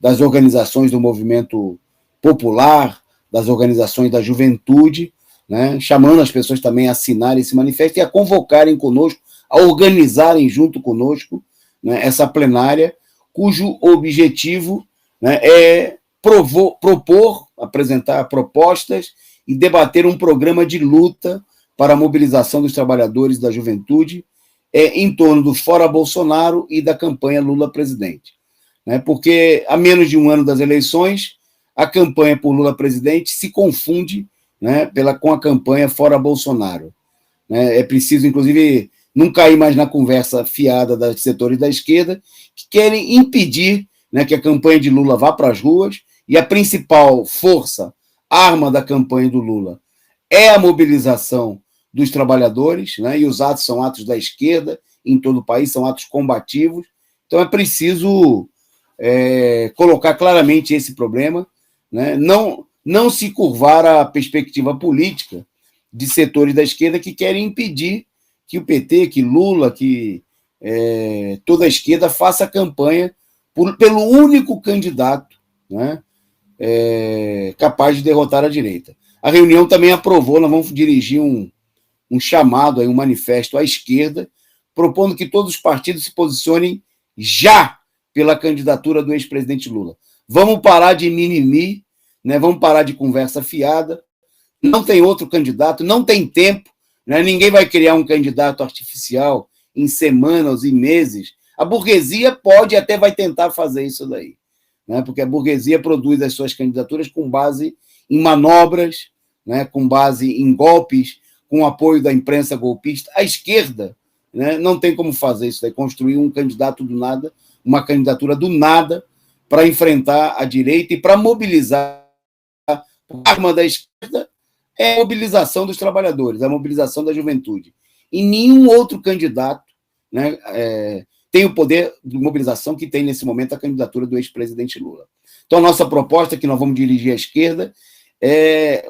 das organizações do movimento popular, das organizações da juventude, né, chamando as pessoas também a assinarem esse manifesto e a convocarem conosco, a organizarem junto conosco, né, essa plenária, cujo objetivo, né, é propor, apresentar propostas e debater um programa de luta para a mobilização dos trabalhadores da juventude em torno do Fora Bolsonaro e da campanha Lula presidente. Né, porque há menos de um ano das eleições, a campanha por Lula presidente se confunde, né, com a campanha Fora Bolsonaro. Né, é preciso, inclusive, não cair mais na conversa fiada dos setores da esquerda, que querem impedir, né, que a campanha de Lula vá para as ruas, e a principal força, arma da campanha do Lula, é a mobilização dos trabalhadores, né, e os atos são atos da esquerda em todo o país, são atos combativos. Então é preciso colocar claramente esse problema, né, não se curvar à perspectiva política de setores da esquerda que querem impedir que o PT, que Lula, que toda a esquerda faça campanha pelo único candidato, né, capaz de derrotar a direita. A reunião também aprovou, nós vamos dirigir um chamado, um manifesto à esquerda, propondo que todos os partidos se posicionem já pela candidatura do ex-presidente Lula. Vamos parar de mimimi, né, vamos parar de conversa fiada, não tem outro candidato, não tem tempo, né, ninguém vai criar um candidato artificial em semanas e meses. A burguesia pode e até vai tentar fazer isso daí, né, porque a burguesia produz as suas candidaturas com base em manobras, né, com base em golpes, com apoio da imprensa golpista. A esquerda, né, não tem como fazer isso daí, construir um candidato do nada, uma candidatura do nada para enfrentar a direita e para mobilizar. A arma da esquerda é a mobilização dos trabalhadores, a mobilização da juventude. E nenhum outro candidato, né, tem o poder de mobilização que tem nesse momento a candidatura do ex-presidente Lula. Então, a nossa proposta, que nós vamos dirigir à esquerda, é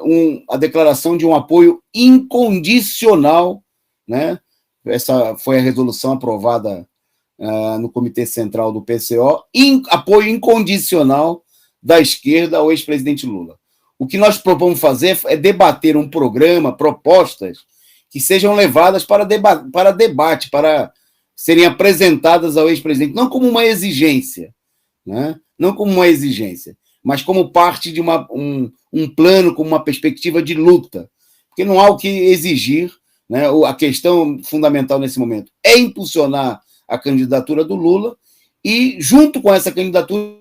a declaração de um apoio incondicional, né? Essa foi a resolução aprovada no Comitê Central do PCO, apoio incondicional da esquerda ao ex-presidente Lula. O que nós propomos fazer é debater um programa, propostas que sejam levadas para debate, para serem apresentadas ao ex-presidente, não como uma exigência, né? Não como uma exigência, mas como parte de um plano, como uma perspectiva de luta, porque não há o que exigir, né? A questão fundamental nesse momento é impulsionar a candidatura do Lula e, junto com essa candidatura,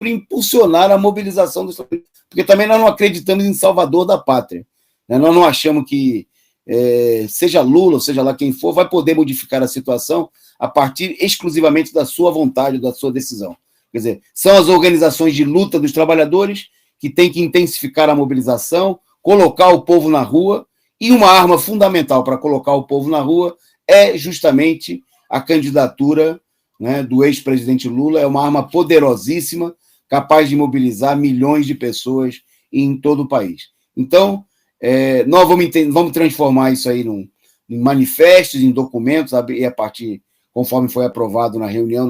impulsionar a mobilização dos trabalhadores, porque também nós não acreditamos em salvador da pátria, né? Nós não achamos que seja Lula, ou seja lá quem for, vai poder modificar a situação a partir exclusivamente da sua vontade, da sua decisão. Quer dizer, são as organizações de luta dos trabalhadores que têm que intensificar a mobilização, colocar o povo na rua, e uma arma fundamental para colocar o povo na rua é justamente a candidatura, né, do ex-presidente Lula. É uma arma poderosíssima, capaz de mobilizar milhões de pessoas em todo o país. Então, nós vamos transformar isso aí em manifestos, em documentos, e a partir, conforme foi aprovado na reunião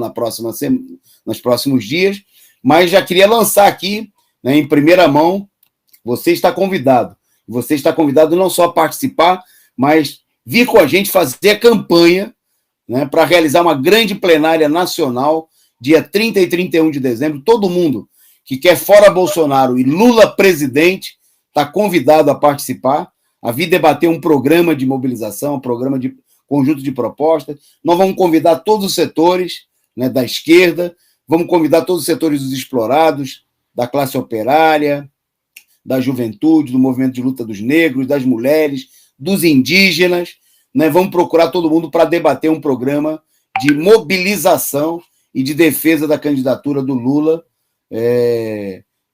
nos próximos dias, mas já queria lançar aqui, né, em primeira mão, você está convidado. Você está convidado não só a participar, mas vir com a gente fazer a campanha, né, para realizar uma grande plenária nacional, dia 30 e 31 de dezembro. Todo mundo que quer Fora Bolsonaro e Lula presidente está convidado a participar, a vir debater um programa de mobilização, um programa de conjunto de propostas. Nós vamos convidar todos os setores, né, da esquerda, vamos convidar todos os setores dos explorados, da classe operária, da juventude, do movimento de luta dos negros, das mulheres, dos indígenas, né? Vamos procurar todo mundo para debater um programa de mobilização e de defesa da candidatura do Lula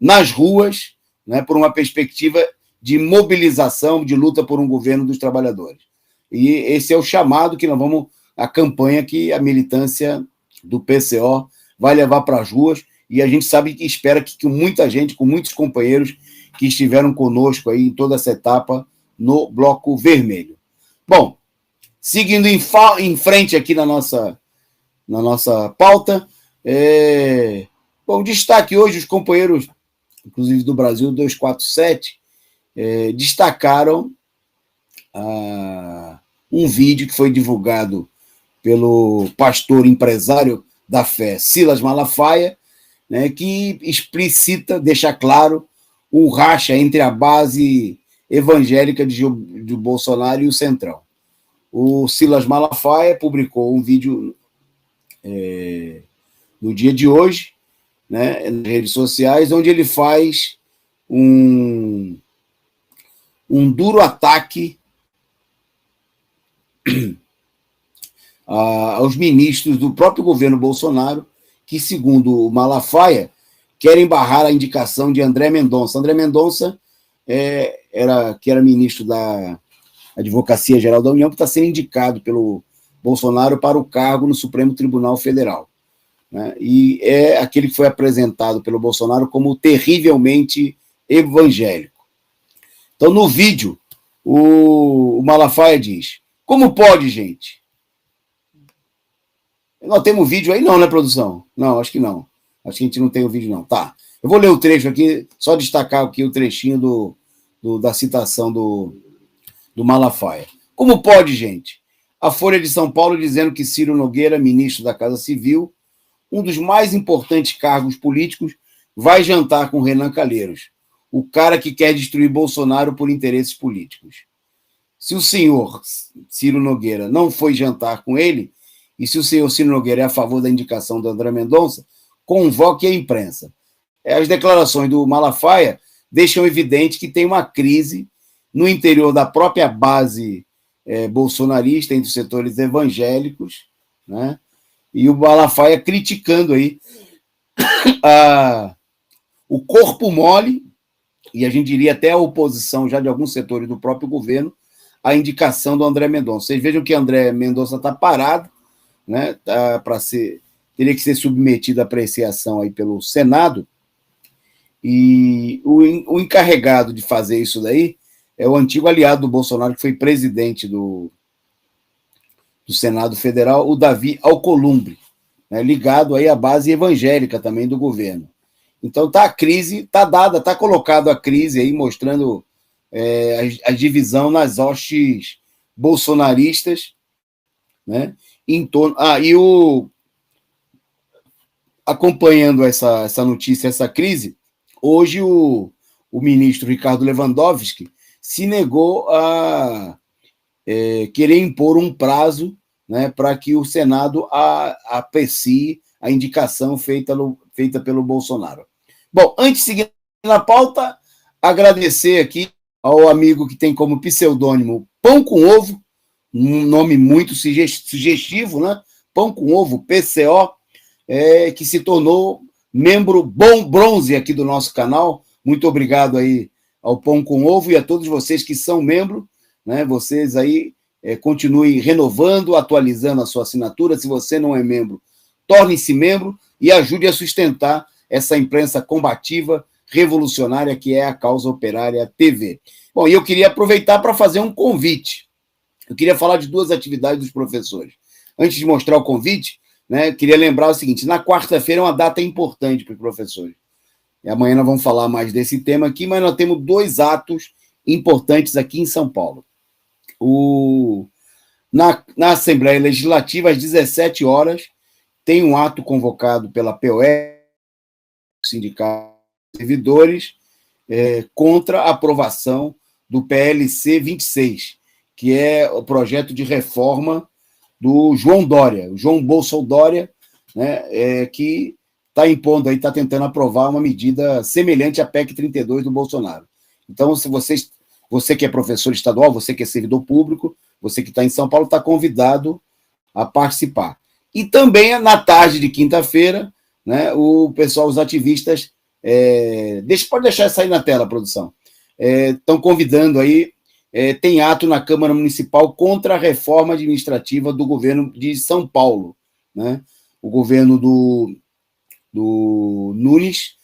nas ruas, né, por uma perspectiva de mobilização, de luta por um governo dos trabalhadores. E esse é o chamado que nós vamos, a campanha que a militância do PCO vai levar para as ruas, e a gente sabe que espera que muita gente, com muitos companheiros que estiveram conosco aí em toda essa etapa no Bloco Vermelho. Bom, seguindo em frente aqui na nossa pauta, bom, destaque hoje os companheiros, inclusive do Brasil 247, destacaram um vídeo que foi divulgado pelo pastor empresário da fé, Silas Malafaia, né, que explicita, deixa claro, o racha entre a base evangélica de Bolsonaro e o Centrão. O Silas Malafaia publicou um vídeo no dia de hoje, né, nas redes sociais, onde ele faz um duro ataque aos ministros do próprio governo Bolsonaro, que, segundo o Malafaia, querem barrar a indicação de André Mendonça. André Mendonça, que era ministro da Advocacia Geral da União, que está sendo indicado pelo Bolsonaro para o cargo no Supremo Tribunal Federal, né? E é aquele que foi apresentado pelo Bolsonaro como terrivelmente evangélico. Então, no vídeo, o Malafaia diz: como pode, gente? Nós temos vídeo aí? Não, né, produção? Não, acho que não. Acho que a gente não tem o vídeo, não. Tá. Eu vou ler o trecho aqui, só destacar aqui o trechinho da citação do Malafaia. Como pode, gente? A Folha de São Paulo dizendo que Ciro Nogueira, ministro da Casa Civil, um dos mais importantes cargos políticos, vai jantar com Renan Calheiros, o cara que quer destruir Bolsonaro por interesses políticos. Se o senhor Ciro Nogueira não foi jantar com ele, e se o senhor Ciro Nogueira é a favor da indicação do André Mendonça, convoque a imprensa. As declarações do Malafaia deixam evidente que tem uma crise no interior da própria base bolsonarista, entre os setores evangélicos, né? E o Malafaia criticando aí o corpo mole, e a gente diria até a oposição já de alguns setores do próprio governo, a indicação do André Mendonça. Vocês vejam que André Mendonça está parado, né? Teria que ser submetido à apreciação aí pelo Senado, e o encarregado de fazer isso daí é o antigo aliado do Bolsonaro, que foi presidente do Senado Federal, o Davi Alcolumbre, né, ligado aí à base evangélica também do governo. Então a crise está dada, está colocado a crise aí, mostrando a divisão nas hostes bolsonaristas, né, em torno... acompanhando essa notícia, essa crise, hoje o ministro Ricardo Lewandowski se negou a querer impor um prazo, né, para que o Senado aprecie a indicação feita pelo Bolsonaro. Bom, antes de seguir na pauta, agradecer aqui ao amigo que tem como pseudônimo Pão com Ovo, um nome muito sugestivo, né? Pão com Ovo, PCO, que se tornou membro bronze aqui do nosso canal. Muito obrigado aí ao Pão com Ovo e a todos vocês que são membros, né? Vocês aí continuem renovando, atualizando a sua assinatura. Se você não é membro, torne-se membro e ajude a sustentar essa imprensa combativa, revolucionária que é a Causa Operária TV. Bom, e eu queria aproveitar para fazer um convite. Eu queria falar de duas atividades dos professores. Antes de mostrar o convite, né, queria lembrar o seguinte: na quarta-feira é uma data importante para os professores. E amanhã nós vamos falar mais desse tema aqui, mas nós temos dois atos importantes aqui em São Paulo. Na Assembleia Legislativa, às 17 horas, tem um ato convocado pela POE, Sindicato de Servidores, contra a aprovação do PLC 26, que é o projeto de reforma do João Dória, o João Bolsonaro Dória, né, que está impondo aí, está tentando aprovar uma medida semelhante à PEC 32 do Bolsonaro. Então, se você que é professor estadual, você que é servidor público, você que está em São Paulo, está convidado a participar. E também, na tarde de quinta-feira, né, o pessoal, os ativistas, pode deixar isso aí na tela, produção, estão convidando aí, tem ato na Câmara Municipal contra a reforma administrativa do governo de São Paulo, né? o governo do Nunes,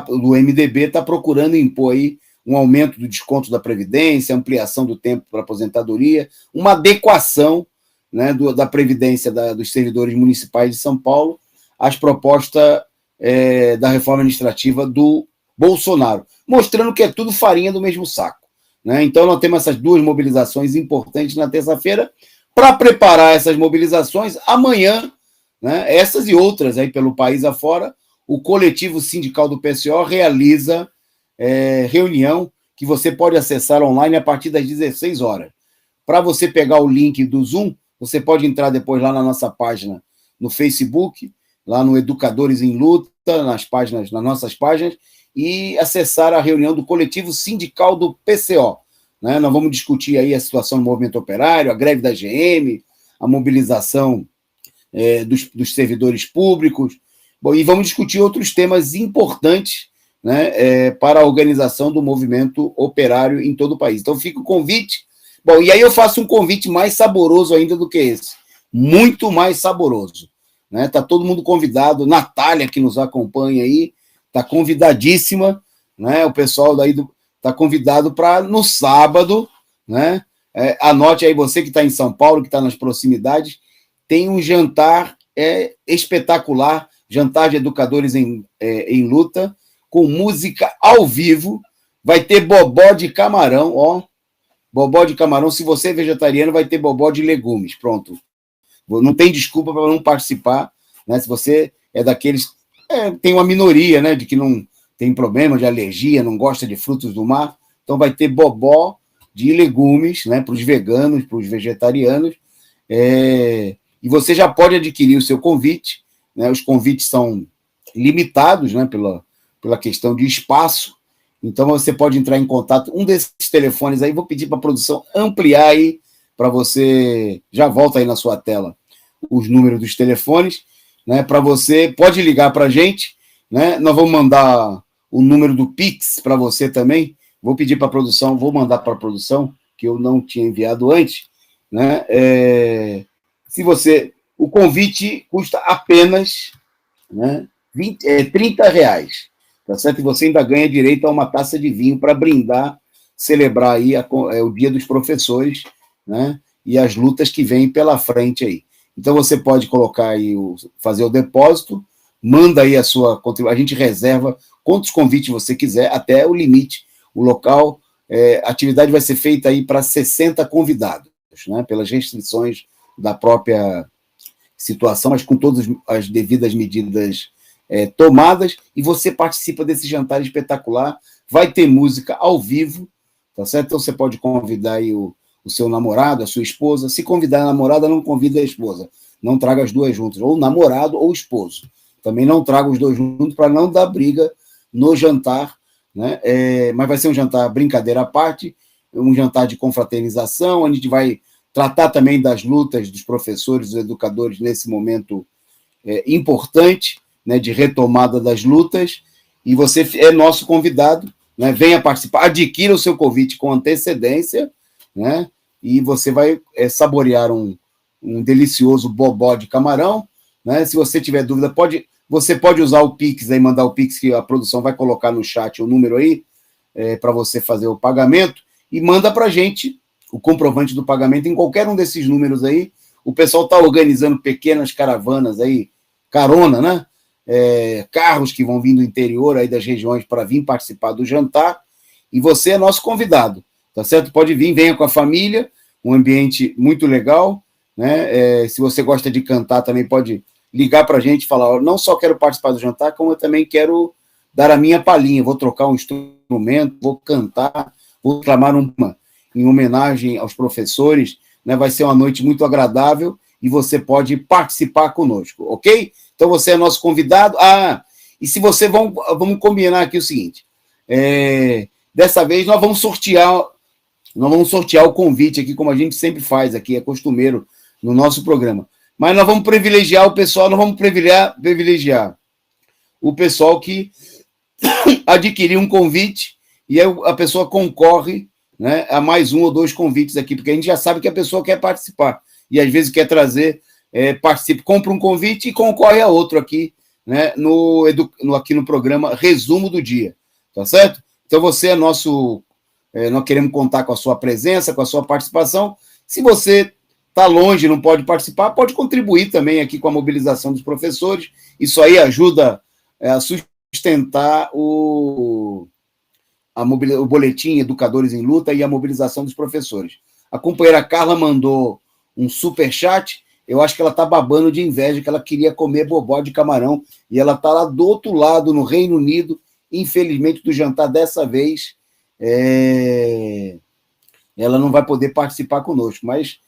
do MDB, está procurando impor aí um aumento do desconto da Previdência, ampliação do tempo para aposentadoria, uma adequação, né, da Previdência dos servidores municipais de São Paulo às propostas da reforma administrativa do Bolsonaro, mostrando que é tudo farinha do mesmo saco. Né? Então, nós temos essas duas mobilizações importantes na terça-feira. Para preparar essas mobilizações, amanhã, né, essas e outras aí pelo país afora, o coletivo sindical do PCO realiza reunião que você pode acessar online a partir das 16 horas. Para você pegar o link do Zoom, você pode entrar depois lá na nossa página no Facebook, lá no Educadores em Luta, nas nossas páginas, e acessar a reunião do coletivo sindical do PCO. Né? Nós vamos discutir aí a situação do movimento operário, a greve da GM, a mobilização dos servidores públicos, bom, e vamos discutir outros temas importantes, né, para a organização do movimento operário em todo o país. Então fica o convite. Bom, e aí eu faço um convite mais saboroso ainda do que esse, muito mais saboroso. Né? Tá todo mundo convidado, Natália, que nos acompanha aí, está convidadíssima, né? O pessoal daí está convidado para, no sábado, né? Anote aí, você que está em São Paulo, que está nas proximidades, tem um jantar espetacular, jantar de educadores em luta, com música ao vivo, vai ter bobó de camarão, ó, bobó de camarão, se você é vegetariano, vai ter bobó de legumes, pronto. Não tem desculpa para não participar, né? Se você é daqueles... tem uma minoria, né, de que não tem problema de alergia, não gosta de frutos do mar, então vai ter bobó de legumes, né, para os veganos, para os vegetarianos, e você já pode adquirir o seu convite, né? Os convites são limitados, né, pela questão de espaço, então você pode entrar em contato, um desses telefones aí, vou pedir para a produção ampliar aí, para você, já volta aí na sua tela, os números dos telefones, né, para você, pode ligar para a gente, né, nós vamos mandar o número do Pix para você também, vou pedir para a produção, vou mandar para a produção, que eu não tinha enviado antes, né, o convite custa apenas, né, R$30, tá certo? E você ainda ganha direito a uma taça de vinho para brindar, celebrar aí o Dia dos Professores, né, e as lutas que vêm pela frente aí. Então, você pode colocar aí, fazer o depósito, manda aí a sua contribuição, a gente reserva quantos convites você quiser, até o limite, o local, a atividade vai ser feita aí para 60 convidados, né, pelas restrições da própria situação, mas com todas as devidas medidas tomadas, e você participa desse jantar espetacular, vai ter música ao vivo, tá certo? Então, você pode convidar aí o seu namorado, a sua esposa. Se convidar a namorada, não convida a esposa. Não traga as duas juntas, ou namorado ou esposo. Também não traga os dois juntos para não dar briga no jantar, né? Mas vai ser um jantar brincadeira à parte, um jantar de confraternização, onde a gente vai tratar também das lutas dos professores, dos educadores nesse momento importante, né, de retomada das lutas, e você é nosso convidado, né? Venha participar, adquira o seu convite com antecedência, né? E você vai saborear um delicioso bobó de camarão, né? Se você tiver dúvida, você pode usar o Pix, aí mandar o Pix, que a produção vai colocar no chat o número aí, para você fazer o pagamento, e manda para a gente o comprovante do pagamento em qualquer um desses números aí. O pessoal está organizando pequenas caravanas aí, carona, né? Carros que vão vir do interior aí das regiões para vir participar do jantar, e você é nosso convidado. Tá certo? Pode vir, venha com a família, um ambiente muito legal, né? Se você gosta de cantar, também pode ligar para a gente e falar, não só quero participar do jantar, como eu também quero dar a minha palhinha, vou trocar um instrumento, vou cantar, vou clamar em homenagem aos professores, né? Vai ser uma noite muito agradável e você pode participar conosco, ok? Então você é nosso convidado. E se você, vamos combinar aqui o seguinte, dessa vez nós vamos sortear o convite aqui, como a gente sempre faz aqui, é costumeiro no nosso programa. Mas nós vamos privilegiar o pessoal, nós vamos privilegiar o pessoal que adquirir um convite e a pessoa concorre, né, a mais um ou dois convites aqui, porque a gente já sabe que a pessoa quer participar e às vezes quer trazer participe, compra um convite e concorre a outro aqui, né, aqui no programa Resumo do Dia, tá certo? Então você é nosso, nós queremos contar com a sua presença, com a sua participação. Se você está longe, não pode participar, pode contribuir também aqui com a mobilização dos professores. Isso aí ajuda a sustentar o boletim Educadores em Luta e a mobilização dos professores. A companheira Carla mandou um superchat. Eu acho que ela está babando de inveja, que ela queria comer bobó de camarão, e ela está lá do outro lado, no Reino Unido, infelizmente, do jantar dessa vez. Ela não vai poder participar conosco, mas...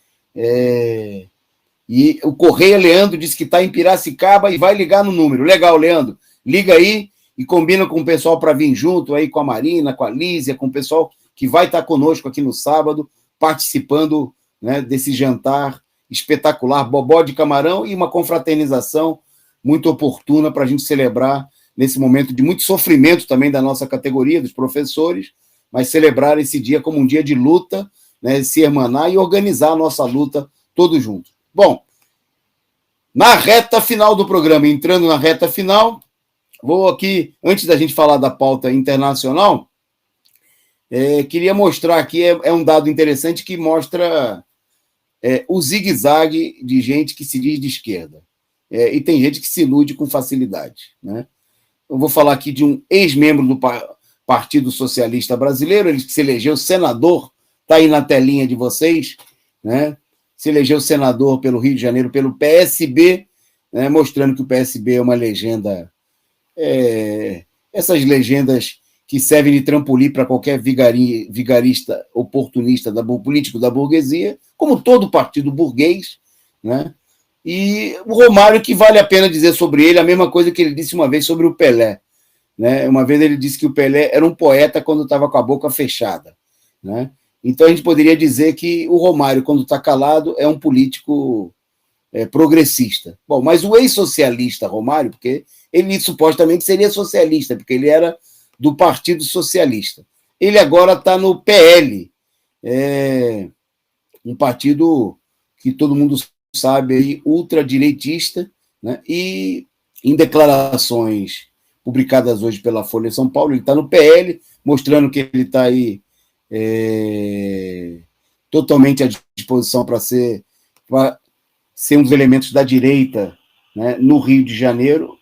E o Correia Leandro disse que está em Piracicaba e vai ligar no número. Legal, Leandro. Liga aí e combina com o pessoal para vir junto aí com a Marina, com a Lísia, com o pessoal que vai estar conosco aqui no sábado, participando, né, desse jantar espetacular, bobó de camarão, e uma confraternização muito oportuna para a gente celebrar nesse momento de muito sofrimento também da nossa categoria, dos professores, mas celebrar esse dia como um dia de luta, né, se hermanar e organizar a nossa luta todos juntos. Bom, na reta final do programa, entrando na reta final, vou aqui, antes da gente falar da pauta internacional, queria mostrar aqui, um dado interessante que mostra o zigue-zague de gente que se diz de esquerda. E tem gente que se ilude com facilidade, né? Eu vou falar aqui de um ex-membro do Partido Socialista Brasileiro, ele que se elegeu senador, está aí na telinha de vocês, né? Se elegeu senador pelo Rio de Janeiro, pelo PSB, né? Mostrando que o PSB é uma legenda, essas legendas que servem de trampolim para qualquer vigarista oportunista político da burguesia, como todo partido burguês, né? E o Romário, que vale a pena dizer sobre ele a mesma coisa que ele disse uma vez sobre o Pelé, né? Uma vez ele disse que o Pelé era um poeta quando estava com a boca fechada, né? Então a gente poderia dizer que o Romário, quando está calado, é um político progressista. Bom, mas o ex-socialista Romário, porque ele supostamente seria socialista, porque ele era do Partido Socialista. Ele agora está no PL, um partido que todo mundo sabe aí, ultradireitista, né? E em declarações publicadas hoje pela Folha de São Paulo, ele está no PL, mostrando que ele está aí totalmente à disposição para ser um dos elementos da direita, né, no Rio de Janeiro.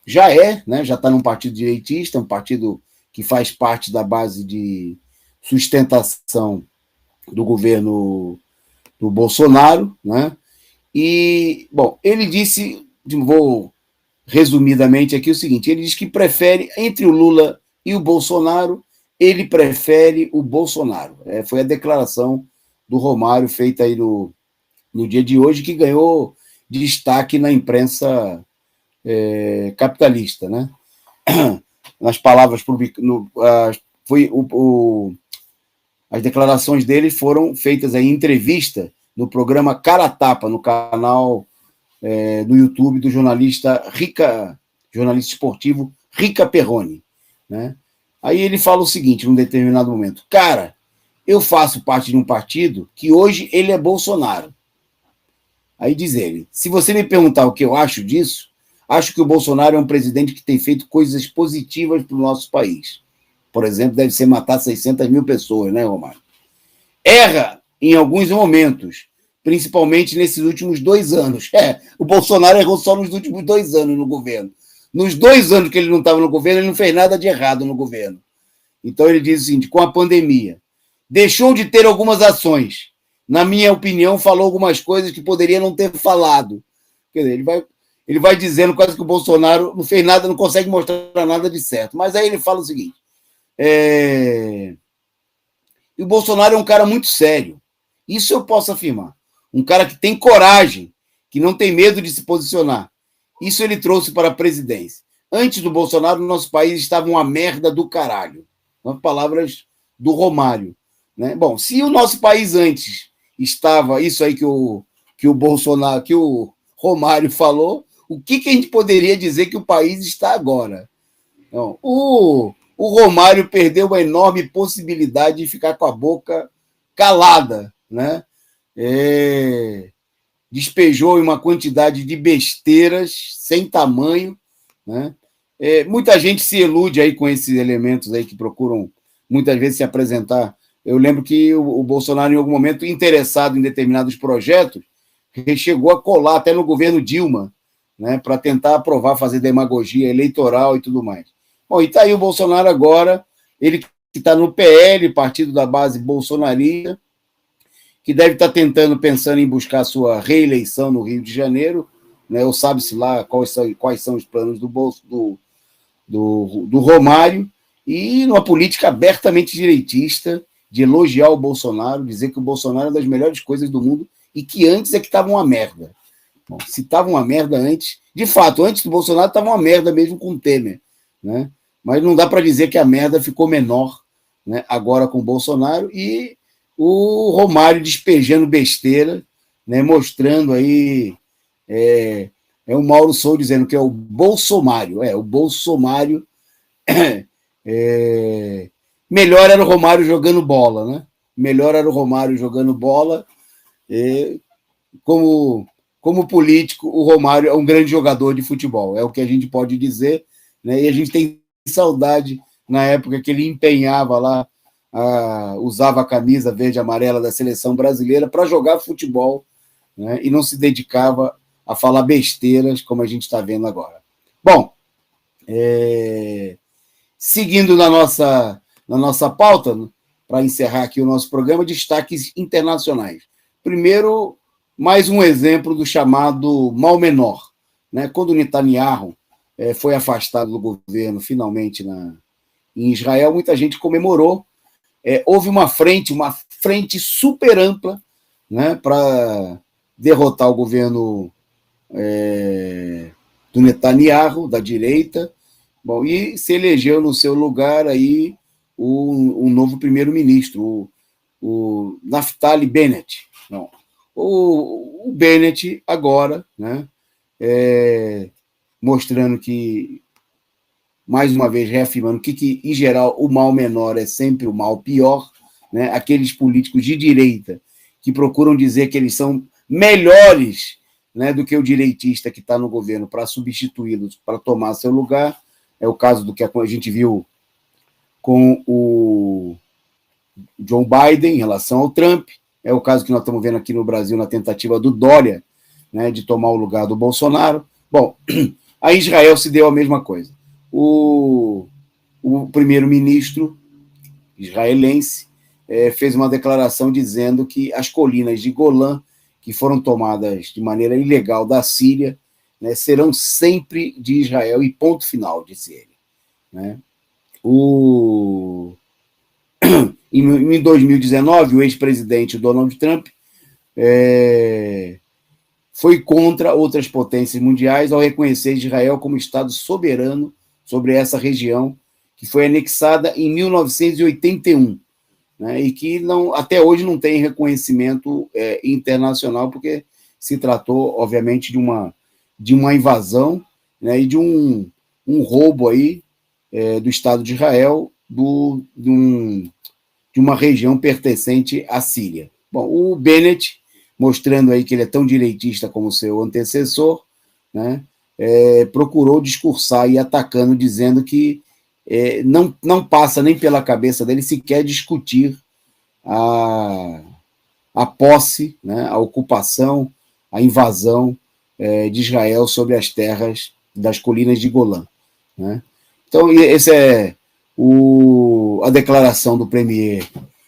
Já né, já está num partido direitista, um partido que faz parte da base de sustentação do governo do Bolsonaro, né? E, bom, ele disse, vou resumidamente aqui o seguinte, ele diz que prefere, entre o Lula e o Bolsonaro, ele prefere o Bolsonaro. Foi a declaração do Romário feita aí no dia de hoje, que ganhou destaque na imprensa capitalista, né? Nas palavras as declarações dele foram feitas em entrevista no programa Cara a Tapa, no canal do YouTube do jornalista esportivo Rica Perrone, né? Aí ele fala o seguinte, num determinado momento: cara, eu faço parte de um partido que hoje ele é Bolsonaro. Aí diz ele: se você me perguntar o que eu acho disso, acho que o Bolsonaro é um presidente que tem feito coisas positivas para o nosso país. Por exemplo, deve ser matar 600 mil pessoas, né, Romário? Erra em alguns momentos, principalmente nesses últimos 2 anos. O Bolsonaro errou só nos últimos 2 anos no governo. Nos 2 anos que ele não estava no governo, ele não fez nada de errado no governo. Então ele diz o seguinte: com a pandemia, deixou de ter algumas ações. Na minha opinião, falou algumas coisas que poderia não ter falado. Quer dizer, ele vai dizendo quase que o Bolsonaro não fez nada, não consegue mostrar nada de certo. Mas aí ele fala o seguinte: e o Bolsonaro é um cara muito sério. Isso eu posso afirmar. Um cara que tem coragem, que não tem medo de se posicionar. Isso ele trouxe para a presidência. Antes do Bolsonaro, o nosso país estava uma merda do caralho. São palavras do Romário, né? Bom, se o nosso país antes estava isso aí que o Bolsonaro, que o Romário falou, o que a gente poderia dizer que o país está agora? Não, o Romário perdeu uma enorme possibilidade de ficar com a boca calada, né? despejou uma quantidade de besteiras sem tamanho, né? Muita gente se ilude aí com esses elementos aí que procuram muitas vezes se apresentar. Eu lembro que o Bolsonaro, em algum momento, interessado em determinados projetos, chegou a colar até no governo Dilma, né, para tentar aprovar, fazer demagogia eleitoral e tudo mais. Bom, e está aí o Bolsonaro agora, ele que está no PL, partido da base bolsonarista, que deve estar pensando em buscar sua reeleição no Rio de Janeiro, né, ou sabe-se lá quais são os planos do Romário, e numa política abertamente direitista, de elogiar o Bolsonaro, dizer que o Bolsonaro é uma das melhores coisas do mundo e que antes é que estava uma merda. Bom, se estava uma merda antes, de fato, antes do Bolsonaro estava uma merda mesmo com o Temer, né? Mas não dá para dizer que a merda ficou menor, né, agora com o Bolsonaro, e o Romário despejando besteira, né, mostrando aí, o Mauro Sou dizendo que é o Bolsomário, o Bolsomário, melhor era o Romário jogando bola, né? Melhor era o Romário jogando bola, como político, o Romário é um grande jogador de futebol, é o que a gente pode dizer, né? E a gente tem saudade na época que ele empenhava lá, usava a camisa verde e amarela da seleção brasileira para jogar futebol, né? E não se dedicava a falar besteiras, como a gente está vendo agora. Bom, seguindo na nossa pauta, para encerrar aqui o nosso programa, destaques internacionais. Primeiro, mais um exemplo do chamado mal menor, né? Quando o Netanyahu foi afastado do governo, finalmente, em Israel, muita gente comemorou. Houve uma frente super ampla, né, para derrotar o governo do Netanyahu, da direita. Bom, e se elegeu no seu lugar aí um novo primeiro-ministro, o Naftali Bennett. Não. O Bennett agora, né, mostrando que, mais uma vez, reafirmando que, em geral, o mal menor é sempre o mal pior, né? Aqueles políticos de direita que procuram dizer que eles são melhores, né, do que o direitista que está no governo para substituí-los, para tomar seu lugar. É o caso do que a gente viu com o Joe Biden em relação ao Trump, é o caso que nós estamos vendo aqui no Brasil na tentativa do Dória, né, de tomar o lugar do Bolsonaro. Bom, a Israel se deu a mesma coisa. O primeiro-ministro israelense fez uma declaração dizendo que as colinas de Golã, que foram tomadas de maneira ilegal da Síria, né, serão sempre de Israel e ponto final, disse ele. Né? Em 2019, o ex-presidente Donald Trump foi contra outras potências mundiais ao reconhecer Israel como Estado soberano sobre essa região, que foi anexada em 1981, né, e que até hoje não tem reconhecimento internacional, porque se tratou, obviamente, de uma invasão, né, e de um roubo aí, do Estado de Israel, de uma região pertencente à Síria. Bom, o Bennett, mostrando aí que ele é tão direitista como seu antecessor, né, procurou discursar e atacando, dizendo que não passa nem pela cabeça dele sequer discutir a posse, né, a ocupação, a invasão de Israel sobre as terras das colinas de Golã. Né? Então, essa é a declaração do premier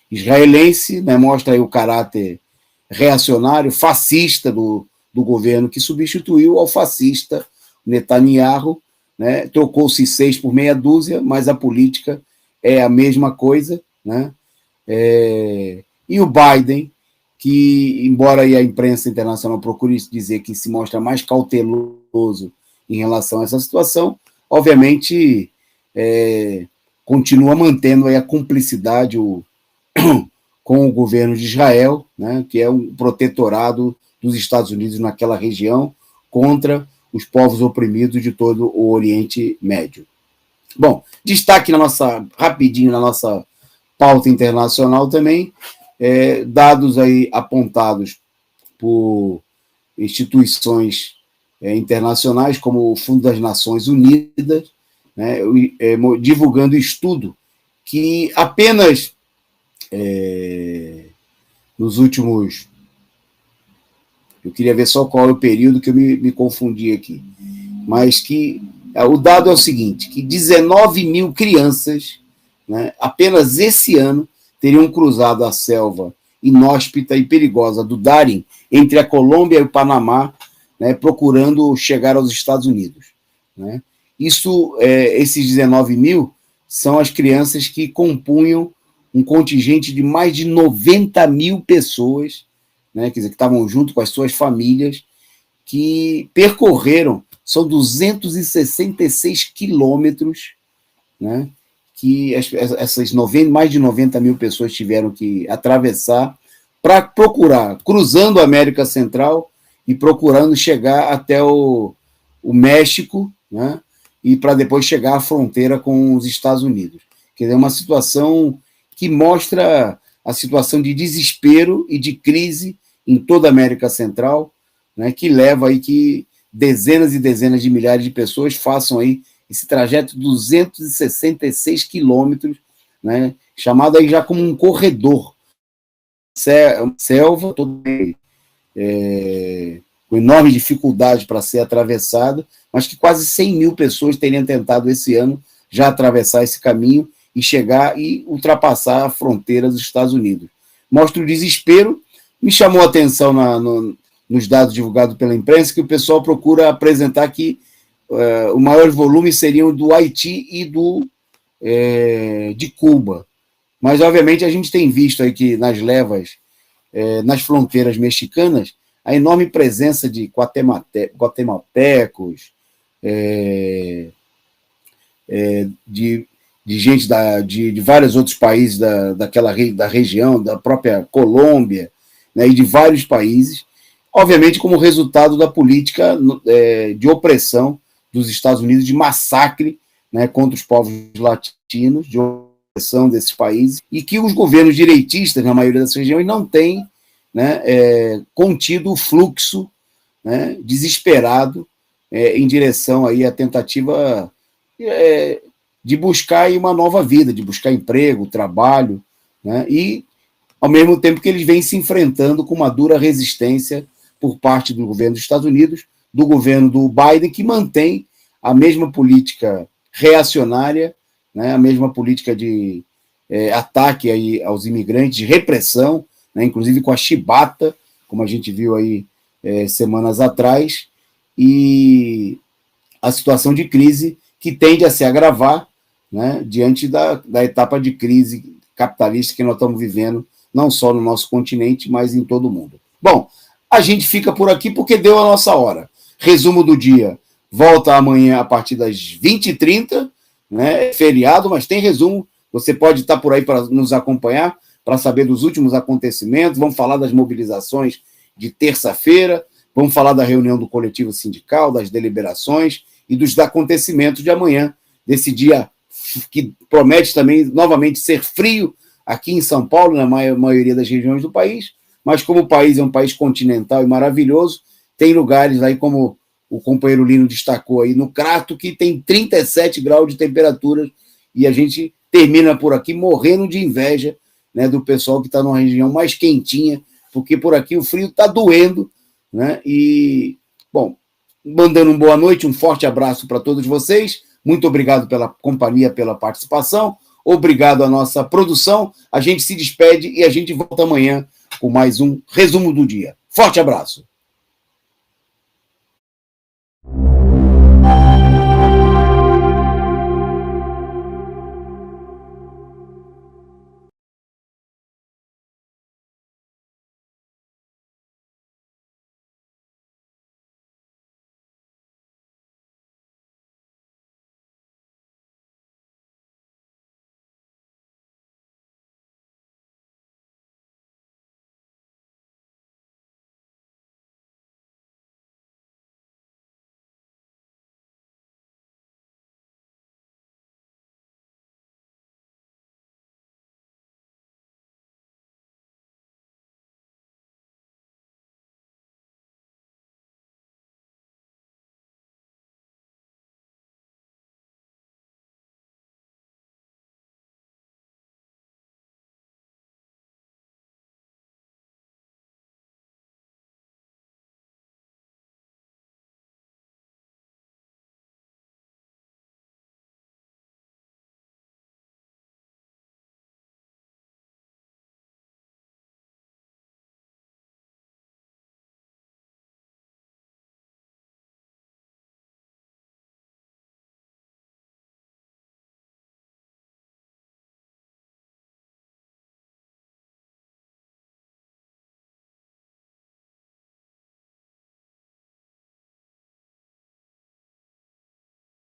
israelense, né, mostra aí o caráter reacionário, fascista do governo que substituiu ao fascista Netanyahu, né? Trocou-se 6 por meia dúzia, mas a política é a mesma coisa. Né? E o Biden, que, embora a imprensa internacional procure dizer que se mostra mais cauteloso em relação a essa situação, obviamente continua mantendo aí a cumplicidade com o governo de Israel, né, que é um protetorado dos Estados Unidos naquela região contra os povos oprimidos de todo o Oriente Médio. Bom, destaque rapidinho na nossa pauta internacional também, dados aí apontados por instituições internacionais, como o Fundo das Nações Unidas, né, divulgando estudo que apenas nos últimos... Eu queria ver só qual é o período que eu me confundi aqui. Mas que o dado é o seguinte, que 19 mil crianças, né, apenas esse ano, teriam cruzado a selva inóspita e perigosa do Darién, entre a Colômbia e o Panamá, né, procurando chegar aos Estados Unidos. Né? Esses 19 mil são as crianças que compunham um contingente de mais de 90 mil pessoas, né, quer dizer, que estavam junto com as suas famílias, que percorreram, são 266 quilômetros, né, que essas mais de 90 mil pessoas tiveram que atravessar para procurar, cruzando a América Central e procurando chegar até o México, né, e para depois chegar à fronteira com os Estados Unidos. Quer dizer, é uma situação que mostra a situação de desespero e de crise em toda a América Central, né, que leva aí que dezenas e dezenas de milhares de pessoas façam aí esse trajeto de 266 quilômetros, né, chamado aí já como um corredor. Selva, com enorme dificuldade para ser atravessada, mas que quase 100 mil pessoas teriam tentado esse ano já atravessar esse caminho e chegar e ultrapassar a fronteira dos Estados Unidos. Mostra o desespero. Me chamou a atenção nos dados divulgados pela imprensa que o pessoal procura apresentar que o maior volume seriam do Haiti e de Cuba. Mas, obviamente, a gente tem visto aí que nas levas, nas fronteiras mexicanas, a enorme presença de guatemaltecos, de gente de vários outros países da região, da própria Colômbia, né, e de vários países, obviamente como resultado da política de opressão dos Estados Unidos, de massacre, né, contra os povos latinos, de opressão desses países, e que os governos direitistas, na maioria dessas regiões, não têm, né, contido o fluxo, né, desesperado em direção aí à tentativa de buscar aí uma nova vida, de buscar emprego, trabalho, né, e ao mesmo tempo que eles vêm se enfrentando com uma dura resistência por parte do governo dos Estados Unidos, do governo do Biden, que mantém a mesma política reacionária, né, a mesma política de ataque aí aos imigrantes, de repressão, né, inclusive com a chibata, como a gente viu aí semanas atrás, e a situação de crise que tende a se agravar, né, diante da etapa de crise capitalista que nós estamos vivendo, não só no nosso continente, mas em todo o mundo. Bom, a gente fica por aqui porque deu a nossa hora. Resumo do dia volta amanhã a partir das 20h30, né? É feriado, mas tem resumo. Você pode estar por aí para nos acompanhar, para saber dos últimos acontecimentos. Vamos falar das mobilizações de terça-feira, vamos falar da reunião do coletivo sindical, das deliberações e dos acontecimentos de amanhã, desse dia que promete também novamente ser frio aqui em São Paulo, na maioria das regiões do país, mas como o país é um país continental e maravilhoso, tem lugares aí como o companheiro Lino destacou aí no Crato, que tem 37 graus de temperatura, e a gente termina por aqui morrendo de inveja, né, do pessoal que está numa região mais quentinha, porque por aqui o frio está doendo, né? E, bom, mandando uma boa noite, um forte abraço para todos vocês, muito obrigado pela companhia, pela participação, obrigado à nossa produção, a gente se despede e a gente volta amanhã com mais um resumo do dia. Forte abraço!